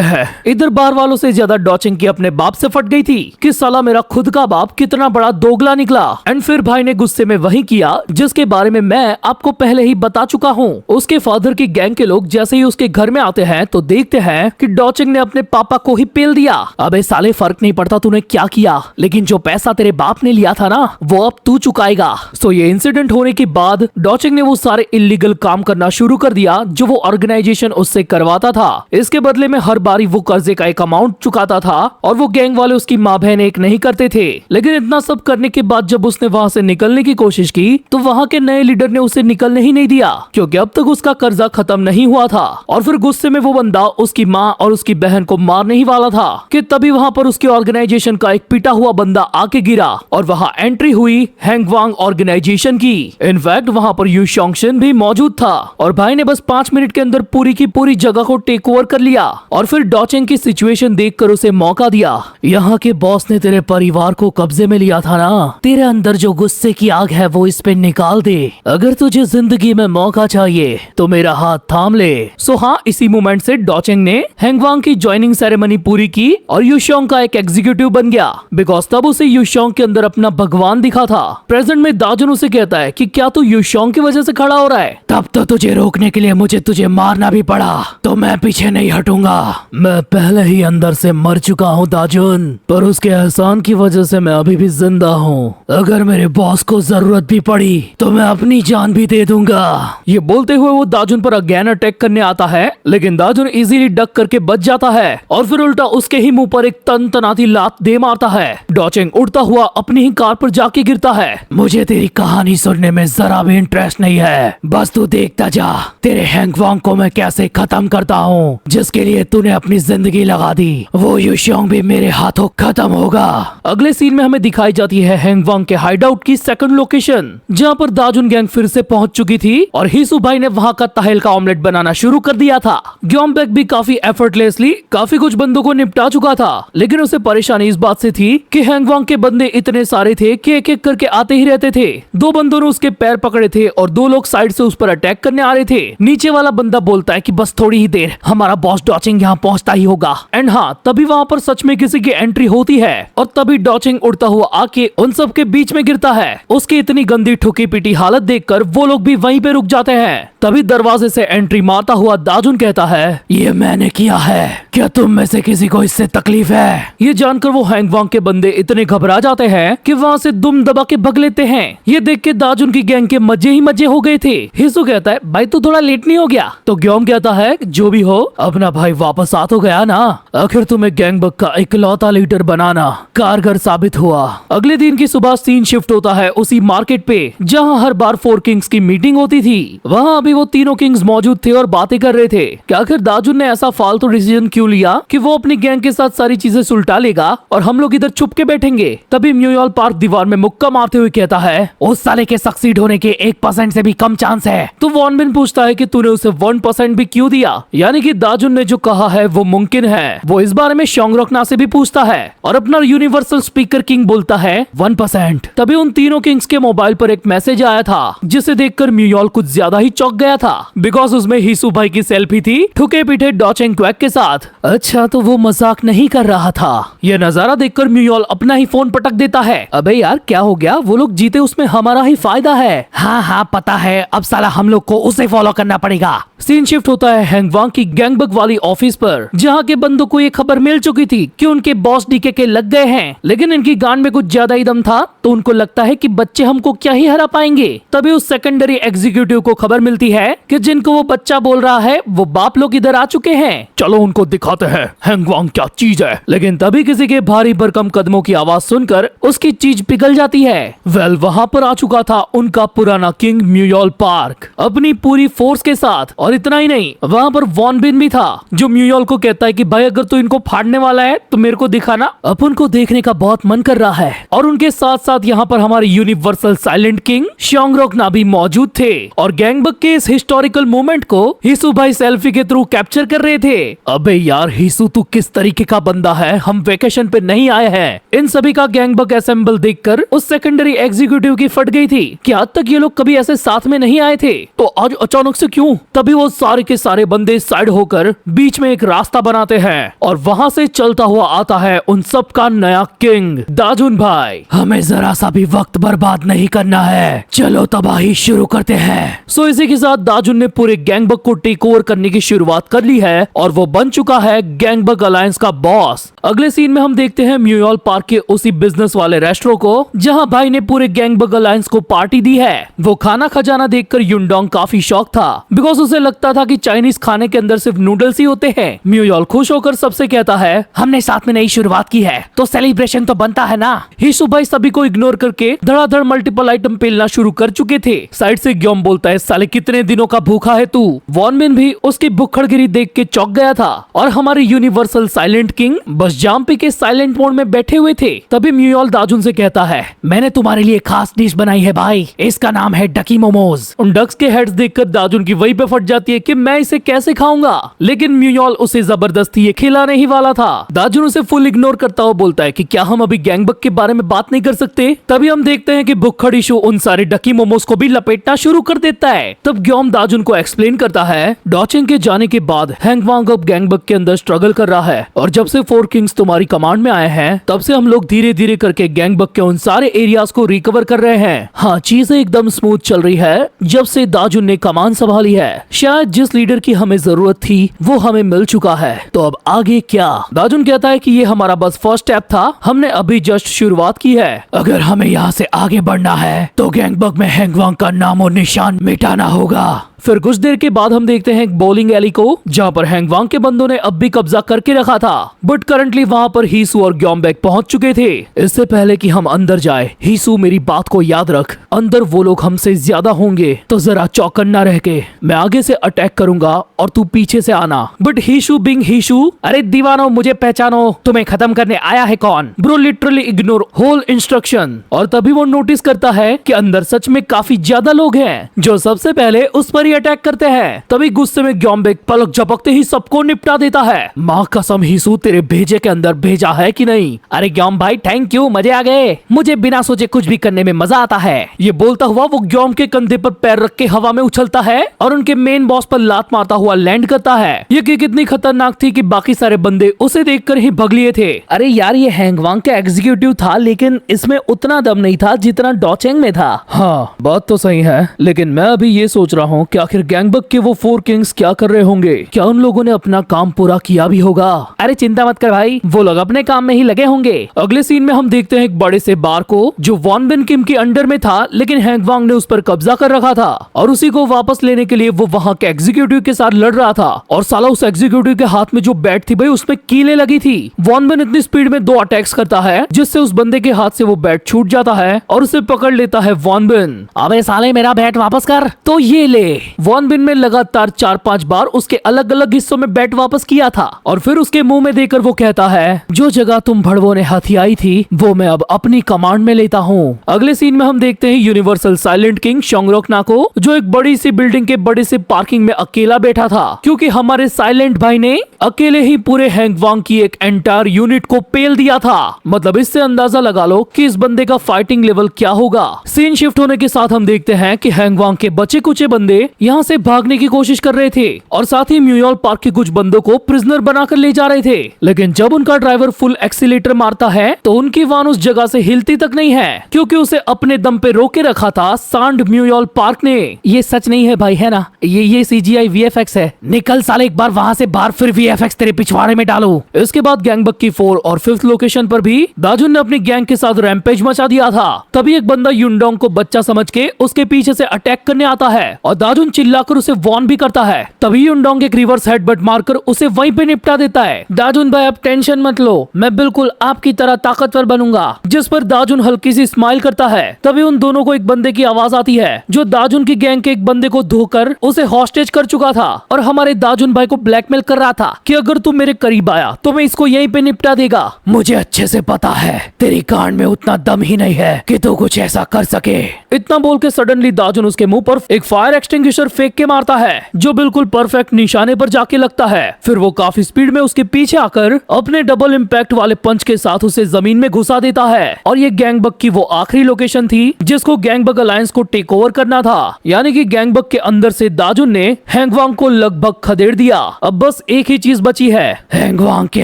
हैं। इधर बार वालों से ज्यादा डॉचिंग की अपने बाप से फट गई थी कि साला मेरा खुद का बाप कितना बड़ा दोगला निकला। एंड फिर भाई ने गुस्से में वही किया जिसके बारे में मैं आपको पहले ही बता चुका हूँ। उसके फादर की गैंग के लोग जैसे ही उसके घर में आते हैं तो देखते हैं कि डॉचिंग ने अपने पापा को ही पेल दिया। अबे साले फर्क नहीं पड़ता तूने क्या किया, लेकिन जो पैसा तेरे बाप ने लिया था ना वो अब तू चुकाएगा। सो ये इंसिडेंट होने के बाद डॉचिंग ने वो सारे इलीगल काम करना शुरू कर दिया जो वो ऑर्गेनाइजेशन उससे करवाता था। इसके बदले में हर बारी वो कर्जे का एक अमाउंट चुकाता था और वो गैंग वाले उसकी माँ बहन एक नहीं करते थे। लेकिन इतना सब करने के बाद जब उसने वहाँ से निकलने की कोशिश की तो वहाँ के नए लीडर ने उसे निकलने ही नहीं दिया, क्योंकि अब तक उसका कर्जा खत्म नहीं हुआ था। और फिर गुस्से में वो बंदा उसकी माँ और उसकी बहन को मारने ही वाला था कि तभी वहाँ पर उसके ऑर्गेनाइजेशन का एक पिटा हुआ बंदा आके गिरा और वहाँ एंट्री हुई हैंगवांग ऑर्गेनाइजेशन की। इनफैक्ट वहाँ पर युशोंगशिन भी मौजूद था और भाई ने बस 5 मिनट के अंदर पूरी की पूरी जगह को टेक ओवर कर लिया और फिर डॉचिंग की सिचुएशन देखकर उसे मौका दिया। यहाँ के बॉस ने तेरे परिवार को कब्जे में लिया था ना, तेरे अंदर जो गुस्से की आग है वो इस पे निकाल दे। अगर तुझे जिंदगी में मौका चाहिए तो मेरा हाथ थाम ले। सो हाँ, इसी मोमेंट से डॉचिंग ने हैंगवांग की ज्वाइनिंग सेरेमनी पूरी की और युशोंग का एक एग्जीक्यूटिव बन गया, बिकॉज तब उसे युशोंग के अंदर अपना भगवान दिखा था। प्रेजेंट में दाजुन उसे कहता है कि क्या तू युशोंग की वजह से खड़ा हो रहा है? तब तो तुझे रोकने के लिए मुझे तुझे मारना भी पड़ा, तो मैं पीछे नहीं हटूंगा। मैं पहले ही अंदर से मर चुका हूँ दाजुन, पर उसके एहसान की वजह से मैं अभी भी जिंदा हूँ। अगर मेरे बॉस को जरूरत भी पड़ी तो मैं अपनी जान भी दे दूंगा। ये बोलते हुए वो दाजुन पर अगेन अटैक करने आता है, लेकिन दाजुन इजीली डक करके बच जाता है और फिर उल्टा उसके ही मुंह पर एक तनाती लात दे मारता है। डॉचिंग उड़ता हुआ अपनी ही कार पर जाके गिरता है। मुझे तेरी कहानी सुनने में जरा भी इंटरेस्ट नहीं है, बस तू देखता जा तेरे हैंगवांग को मैं कैसे खत्म करता हूँ, जिसके लिए तूने अपनी जिंदगी लगा दी वो युशोंग भी मेरे हाथों खत्म होगा। अगले सीन में हमें दिखाई जाती है हैंगवांग के हाइडआउट की सेकंड लोकेशन, जहाँ पर दाजुन गैंग फिर से पहुंच चुकी थी और हिसु भाई ने वहाँ का तहेल का ऑमलेट बनाना शुरू कर दिया था। ग्योमबेक भी काफी एफर्टलेसली काफी कुछ बंदों को निपटा चुका था, लेकिन उसे परेशानी इस बात से थी कि हैंगवांग के बंदे इतने सारे थे कि एक एक करके आते ही रहते थे। 2 बंदों ने उसके पैर पकड़े थे और 2 लोग साइड से उस पर अटैक करने आ रहे थे। नीचे वाला बंदा बोलता है कि बस थोड़ी ही देर, हमारा बॉस डॉचिंग यहाँ पहुंचता ही होगा। एंड हाँ, तभी वहाँ पर सच में किसी की एंट्री होती है और तभी डॉचिंग उड़ता हुआ आके उन सब के बीच में गिरता है। उसकी इतनी गंदी ठुकी पिटी हालत देखकर वो लोग भी वहीं पे रुक जाते हैं। तभी दरवाजे से एंट्री मारता हुआ दाजुन कहता है, ये मैंने किया है, क्या तुम में से किसी को इससे तकलीफ है? ये जानकर वो हैंगवांग के बंदे इतने घबरा जाते हैं कि वहाँ से दुम दबा के भग लेते हैं। ये देख के दाजुन की गैंग के मजे ही मजे हो गए थे। हिसू कहता है, भाई तू थोड़ा लेट नहीं हो गया? तो ग्योम कहता है, जो भी हो, अपना भाई वापस आ तो गया ना। आखिर तुम्हें गैंगबक का इकलौता लीडर बनाना कारगर साबित हुआ। अगले दिन की सुबह सीन शिफ्ट होता है उसी मार्केट पे जहाँ हर बार 4 किंग्स की मीटिंग होती थी। वहाँ अभी वो तीनों किंग्स मौजूद थे और बातें कर रहे थे कि आखिर दाजुन ने ऐसा फालतू डिसीजन क्यों लिया कि वो अपनी गैंग के साथ सारी चीजें सुलटा लेगा और हम लोग इधर छुप के बैठेंगे। तभी म्यूयल पार्क दीवार में मुक्का मारते हुए कहता है, उस साले के सक्सीड होने के 1% से भी कम चांस है। तो वॉन बिन पूछता है कि तूने उसे 1% भी क्यों दिया? यानी कि दाजुन ने जो कहा है वो मुमकिन है। वो इस बारे में शोंगरोकना से भी पूछता है और अपना यूनिवर्सल स्पीकर किंग बोलता है 1%। तभी उन तीनों किंग्स के मोबाइल पर एक मैसेज आया था जिसे देखकर म्यूयल कुछ ज्यादा ही चौंक गया था, बिकॉज उसमें हिसू भाई की सेल्फी थी ठुके पीठे डॉचिंग क्वैक के साथ। अच्छा, तो वो मजाक नहीं कर रहा था। यह नजारा देखकर म्यूयल अपना ही फोन पटक देता है। अबे यार क्या हो गया? वो लोग जीते उसमें हमारा ही फायदा है। हाँ पता है, अब साला हम लोग को उसे फॉलो करना पड़ेगा। सीन शिफ्ट होता है हैंगवांग की गैंगबक वाली ऑफिस पर जहाँ के बंदों को ये खबर मिल चुकी थी कि उनके बॉस डीके के लग गए हैं, लेकिन इनकी गांड में कुछ ज्यादा ही दम था तो उनको लगता है कि बच्चे हमको क्या ही हरा पाएंगे। तभी उस सेकेंडरी एग्जीक्यूटिव को खबर मिलती है कि जिनको वो बच्चा बोल रहा है वो बाप लोग इधर आ चुके हैं, चलो उनको दिखाते हैं हैंगवांग क्या चीज है। लेकिन तभी किसी के भारी भरकम कदमों की आवाज सुनकर उसकी चीज पिघल जाती है। वेल, वहाँ पर आ चुका था उनका पुराना किंग म्यूयल पार्क अपनी पूरी फोर्स के साथ। और इतना ही नहीं, वहाँ पर वॉन बिन भी था जो म्यूयल को कहता है कि भाई अगर तू इनको फाड़ने वाला है तो मेरे को दिखाना, अपन को देखने का बहुत मन कर रहा है। और उनके साथ साथ यहाँ पर हमारे यूनिवर्सल साइलेंट किंग शोंगरोकना भी मौजूद थे और गैंगबक के इस हिस्टोरिकल मोमेंट को हिसू भाई सेल्फी के थ्रू कैप्चर कर रहे थे। अबे यार हिसू, तू किस तरीके का बंदा है? हम वेकेशन पे नहीं आए हैं। इन सभी का गैंगबक असेंबल देखकर उस सेकेंडरी एग्जीक्यूटिव की फट गई थी कि आज तक ये लोग कभी ऐसे साथ में नहीं आए थे, तो आज अचानक से क्यों? तभी वो सारे के सारे बंदे साइड होकर बीच में एक रास्ता बनाते हैं और वहाँ से चलता हुआ आता है उन सब का नया किंग दाजुन भाई। हमें जरा सा भी वक्त बर्बाद नहीं करना है, चलो तबाही शुरू करते हैं। सो इसी के साथ दाजुन ने पूरे गैंगबक को टेक ओवर करने की शुरुआत कर ली है और वो बन चुका है गैंगबक अलायंस का बॉस। अगले सीन में हम देखते हैं म्यूयल पार्क के उसी बिजनेस वाले रेस्टोरेंट को जहां भाई ने पूरे गैंगबक अलायंस को पार्टी दी है। वो खाना खजाना देखकर युनडोंग काफी शॉक था, बिकॉज उसे लगता था कि चाइनीज खाने के अंदर सिर्फ नूडल्स ही होते हैं। म्यूयल खुश होकर सबसे कहता है, हमने साथ में नई शुरुआत की है तो सेलिब्रेशन तो बनता है ना। हिसू भाई सभी को इग्नोर करके धड़ाधड़ मल्टीपल आइटम पेलना शुरू कर चुके थे। साइड से ग्योम बोलता है, साले कितने दिनों का भूखा है तू? वॉन मिन भी उसकी भुक्खड़गिरी देख के चौंक गया था और हमारे यूनिवर्सल साइलेंट किंग बस जाम पी के साइलेंट मोड में बैठे हुए थे। तभी म्यूयल दाजुन से कहता है, मैंने तुम्हारे लिए खास डिश बनाई है भाई, इसका नाम है डकी मोमोज। उन डक्स के हेड्स देखकर दाजुन की वही पे फट जाती है कि मैं इसे कैसे खाऊंगा, लेकिन म्यूयल उसे जबरदस्ती ये खिलाने ही वाला था। दाजुन उसे फुल इग्नोर करता हुआ बोलता है कि क्या हम अभी गैंगबक के बारे में बात नहीं कर सकते? तभी हम देखते हैं कि भुक्खड़ इशू उन सारे डकी मोमोज को भी लपेटना शुरू कर देता है। तब ग्योम दाजुन को एक्सप्लेन करता है, डॉचिंग के जाने के बाद हैंगवांग अब गैंगबक के अंदर स्ट्रगल कर रहा है और जब से 4 किंग्स तुम्हारी कमांड में आए हैं तब से हम लोग धीरे धीरे करके गैंगबक के उन सारे एरियाज को रिकवर कर रहे हैं। हाँ, चीजें एकदम स्मूथ चल रही है जब से दाजुन ने कमान संभाली है। शायद जिस लीडर की हमें जरूरत थी वो हमें मिल चुका है, तो अब आगे क्या? दाजुन कहता है कि ये हमारा बस फर्स्ट स्टेप था, हमने अभी जस्ट शुरुआत की है। अगर हमें यहाँ से आगे बढ़ना है तो गैंगबक में हैंगवांग का नामो निशान मिटाना होगा। फिर कुछ देर के बाद हम देखते हैं एक बॉलिंग एली को जहाँ पर हैंगवांग के बंदों ने अब भी कब्जा करके रखा था, बट करंटली वहाँ पर हीसू और ग्योमबेक पहुंच चुके थे। इससे पहले कि हम अंदर जाए, हीसू मेरी बात को याद रख, अंदर वो लोग हमसे ज्यादा होंगे तो जरा चौकन्ना रह के मैं आगे से अटैक करूंगा और तू पीछे से आना। बट हीशू बिंग हीशू, अरे दीवानो मुझे पहचानो, तुम्हें खत्म करने आया है कौन? Bro literally ignore whole instruction. और तभी वो नोटिस करता है कि अंदर सच में काफी ज्यादा लोग हैं जो सबसे पहले उस पर ही अटैक करते हैं। तभी गुस्से में ग्योम्बेक पलक झपकते ही सबको निपटा देता है। माँ कसम हिसू तेरे भेजे के अंदर भेजा है कि नहीं? अरे ग्योम भाई थैंक यू, मजे आ गए, मुझे बिना सोचे कुछ भी करने में मजा आता है। ये बोलता हुआ वो ग्योम के कंधे पर पैर रख के हवा में उछलता है और उनके मेन बॉस पर लात मारता हुआ लैंड करता है। ये किक इतनी खतरनाक थी कि बाकी सारे बंदे उसे देखकर ही भग लिए थे। अरे यार ये हैंगवांग का एग्जीक्यूटिव था, लेकिन इसमें उतना दम नहीं था जितना डॉचेंग में था। हाँ बात तो सही है, लेकिन मैं अभी ये सोच रहा हूँ कि आखिर गैंगबक के वो 4 किंग्स क्या कर रहे होंगे? क्या उन लोगों ने अपना काम पूरा किया भी होगा? अरे चिंता मत कर भाई, वो लोग अपने काम में ही लगे होंगे। अगले सीन में हम देखते हैं एक बड़े से बार को जो वॉन बिन किम के अंडर में था, लेकिन हैंगवांग ने उस पर कब्जा कर रखा था और उसी को वापस लेने के लिए वो वहाँ के एग्जीक्यूटिव के साथ लड़ रहा था। और साला उस एग्जीक्यूटिव के हाथ में जो बैट थी भाई उसमें कीलें लगी थी। वॉन बिन इतनी स्पीड में 2 अटैक्स करता है जिससे उस बंदे के हाथ से वो बैट छूट जाता है और उसे पकड़ लेता है वॉन बिन। अबे साले मेरा बैट वापस कर, तो ये ले। वॉन बिन में लगातार 4-5 बार उसके अलग अलग हिस्सों में बैट वापस किया था और फिर उसके मुंह में देकर वो कहता है, जो जगह तुम भड़वों ने हथियाई थी वो मैं अब अपनी कमांड में लेता हूँ। अगले सीन में हम देखते हैं यूनिवर्सल साइलेंट किंग शोंगरोकना को, जो एक बड़ी सी बिल्डिंग के बड़े से पार्किंग में अकेला बैठा था, क्योंकि हमारे साइलेंट भाई ने अकेले ही पूरे हैंगवांग की एक एंटायर यूनिट को पेल दिया था। मतलब इससे अंदाजा लगा लो कि इस बंदे का फाइटिंग लेवल क्या होगा। सीन शिफ्ट होने के साथ हम देखते हैं कि हैंगवांग के बचे कुचे बंदे यहाँ से भागने की कोशिश कर रहे थे और साथ ही म्यूयल पार्क के कुछ बंदों को प्रिजनर बनाकर ले जा रहे थे, लेकिन जब उनका ड्राइवर फुल एक्सीलेटर मारता है तो उनकी वाहन उस जगह से हिलती तक नहीं है, क्योंकि उसे अपने दम पे रोके रखा था सांड म्यूयल पार्क ने। ये सच नहीं है भाई, है ना? ये CGI VFX है। निकल साले एक बार वहाँ से बाहर, फिर VFX तेरे पिछवाड़े में डालो। इसके बाद गैंगबक की 4 और 5th लोकेशन पर भी दाजुन ने अपनी गैंग के साथ रैम्पेज मचा दिया था। तभी एक बंदा युनडोंग को बच्चा समझ के उसके पीछे से अटैक करने आता है और दाजुन चिल्लाकर उसे वॉर्न भी करता है। तभी युनडोंग एक रिवर्स हेडबट मारकर उसे वहीं पे निपटा देता है। दाजुन भाई आप टेंशन मत लो, मैं बिल्कुल आपकी तरह ताकतवर बनूंगा। जिस पर दाजुन हल्की सी स्माइल करता है। तभी उन दोनों को एक बंदे की आवाज आती है जो दाजुन की गैंग के एक बंदे को धोकर उसे हॉस्टेज कर चुका था और हमारे दाजुन भाई को ब्लैकमेल कर रहा था कि अगर तू मेरे करीब आया तो मैं इसको यहीं पे निपटा देगा। मुझे अच्छे से पता है तेरी कांड में उतना दम ही नहीं है कि तू कुछ ऐसा कर सके। इतना बोल के सडनली दाजुन उसके मुंह पर एक फायर एक्सटिंग्विशर फेंक के मारता है जो बिल्कुल परफेक्ट निशाने पर जाके लगता है। फिर वो काफी स्पीड में उसके पीछे आकर अपने डबल इम्पैक्ट वाले पंच के साथ उसे जमीन में घुसा देता है। और ये गैंगबक की वो आखिरी लोकेशन थी जिसको गैंगबक अलायंस को टेक ओवर करना था, यानी कि गैंगबक के अंदर से दाजुन ने हैंगवांग को लगभग खदेड़ दिया। अब बस एक ही चीज बची है, हैंगवांग के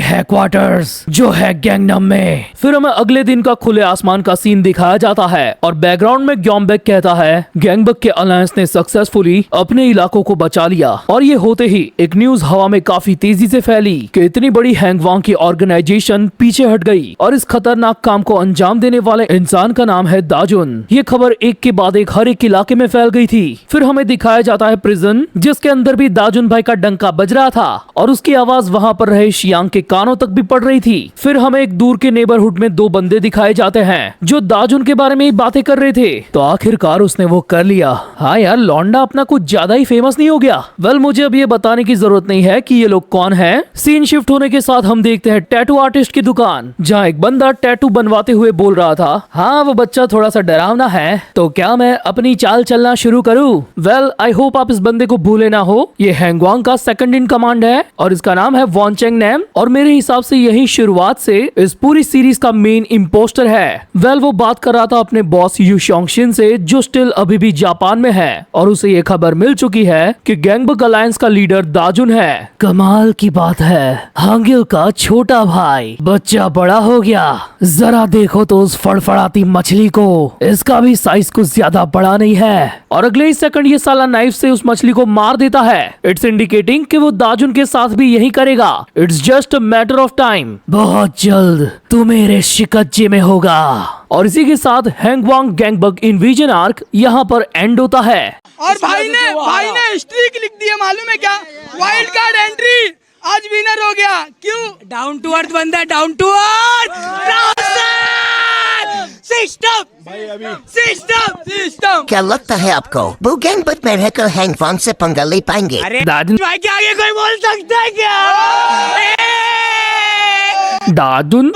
हेडक्वार्टर्स जो है गैंगनम में। फिर हमें अगले दिन का खुले आसमान का सीन दिखाया जाता है और बैकग्राउंड में ग्योम्बेक कहता है गैंगबक के अलायंस ने सक्सेसफुली अपने इलाकों को बचा लिया। और ये होते ही एक न्यूज हवा में काफी तेजी से फैली कि इतनी बड़ी हैंगवांग की ऑर्गेनाइजेशन पीछे हट गई और इस खतरनाक काम को अंजाम देने वाले इंसान का नाम है दाजुन। ये खबर एक के बाद एक हर एक इलाके में फैल गई थी। फिर हमें दिखाया जाता है प्रिजन जिसके अंदर भी दाजुन भाई का डंका बज रहा था और उसकी आवाज वहाँ पर रहे शियांग के कानों तक भी पड़ रही थी। फिर हमें एक दूर के नेबरहुड में 2 बंदे दिखाए जाते हैं जो दाजुन के बारे में ही बातें कर रहे थे। तो आखिरकार उसने वो कर लिया। हाँ यार लौंडा अपना कुछ ज्यादा ही फेमस नहीं हो गया? वेल मुझे अब ये बताने की जरूरत नहीं है कि ये लोग कौन है। सीन शिफ्ट होने के साथ हम देखते हैं टैटू आर्टिस्ट की दुकान जहाँ एक बंदा टैटू बनवाते हुए बोल रहा था, हाँ वो बच्चा थोड़ा सा डरावना है, तो क्या मैं अपनी चाल चलना शुरू करूँ? वेल आई होप आप इस बंदे को भूले ना हो। ये हैंगवांग का सेकंड इन कमांड है और इसका नाम है वॉन चेंग नैम और मेरे हिसाब से यही शुरुआत से इस पूरी सीरीज का मेन इम्पोस्टर है। वेल वो बात कर रहा था अपने बॉस यू शोंगशिन से जो स्टिल अभी भी जापान में है और उसे ये खबर मिल चुकी है कि गैंगबक अलायंस का लीडर दाजुन है। कमाल की बात है, हांगिल का छोटा भाई बच्चा बड़ा हो गया। जरा देखो तो उस फड़फड़ाती मछली को, इसका भी साइज कुछ ज्यादा बड़ा नहीं है। और अगले ही सेकंड ये साला नाइफ से उस मछली को मार देता है। इट्स इंडिकेटिंग कि वो दाजुन के साथ भी यही करेगा। It's just a matter of time. बहुत जल्द तू मेरे शिकंजे में होगा। और इसी के साथ हैंगवांग गैंगबक इन्विजन आर्क यहाँ पर एंड होता है। और भाई ने स्ट्रीक लिख दी है, मालूम है क्या? वाइल्ड कार्ड एंट्री, आज विनर हो गया। क्यों? डाउन टू अर्थ बंदा, डाउन टू अर्थ। सिस्टम। क्या लगता है आपको वो गैंगबक में रहकर हैंगवांग से पंगा ले पाएंगे? अरे दादू भाई के आगे कोई बोल सकता है क्या? दादुन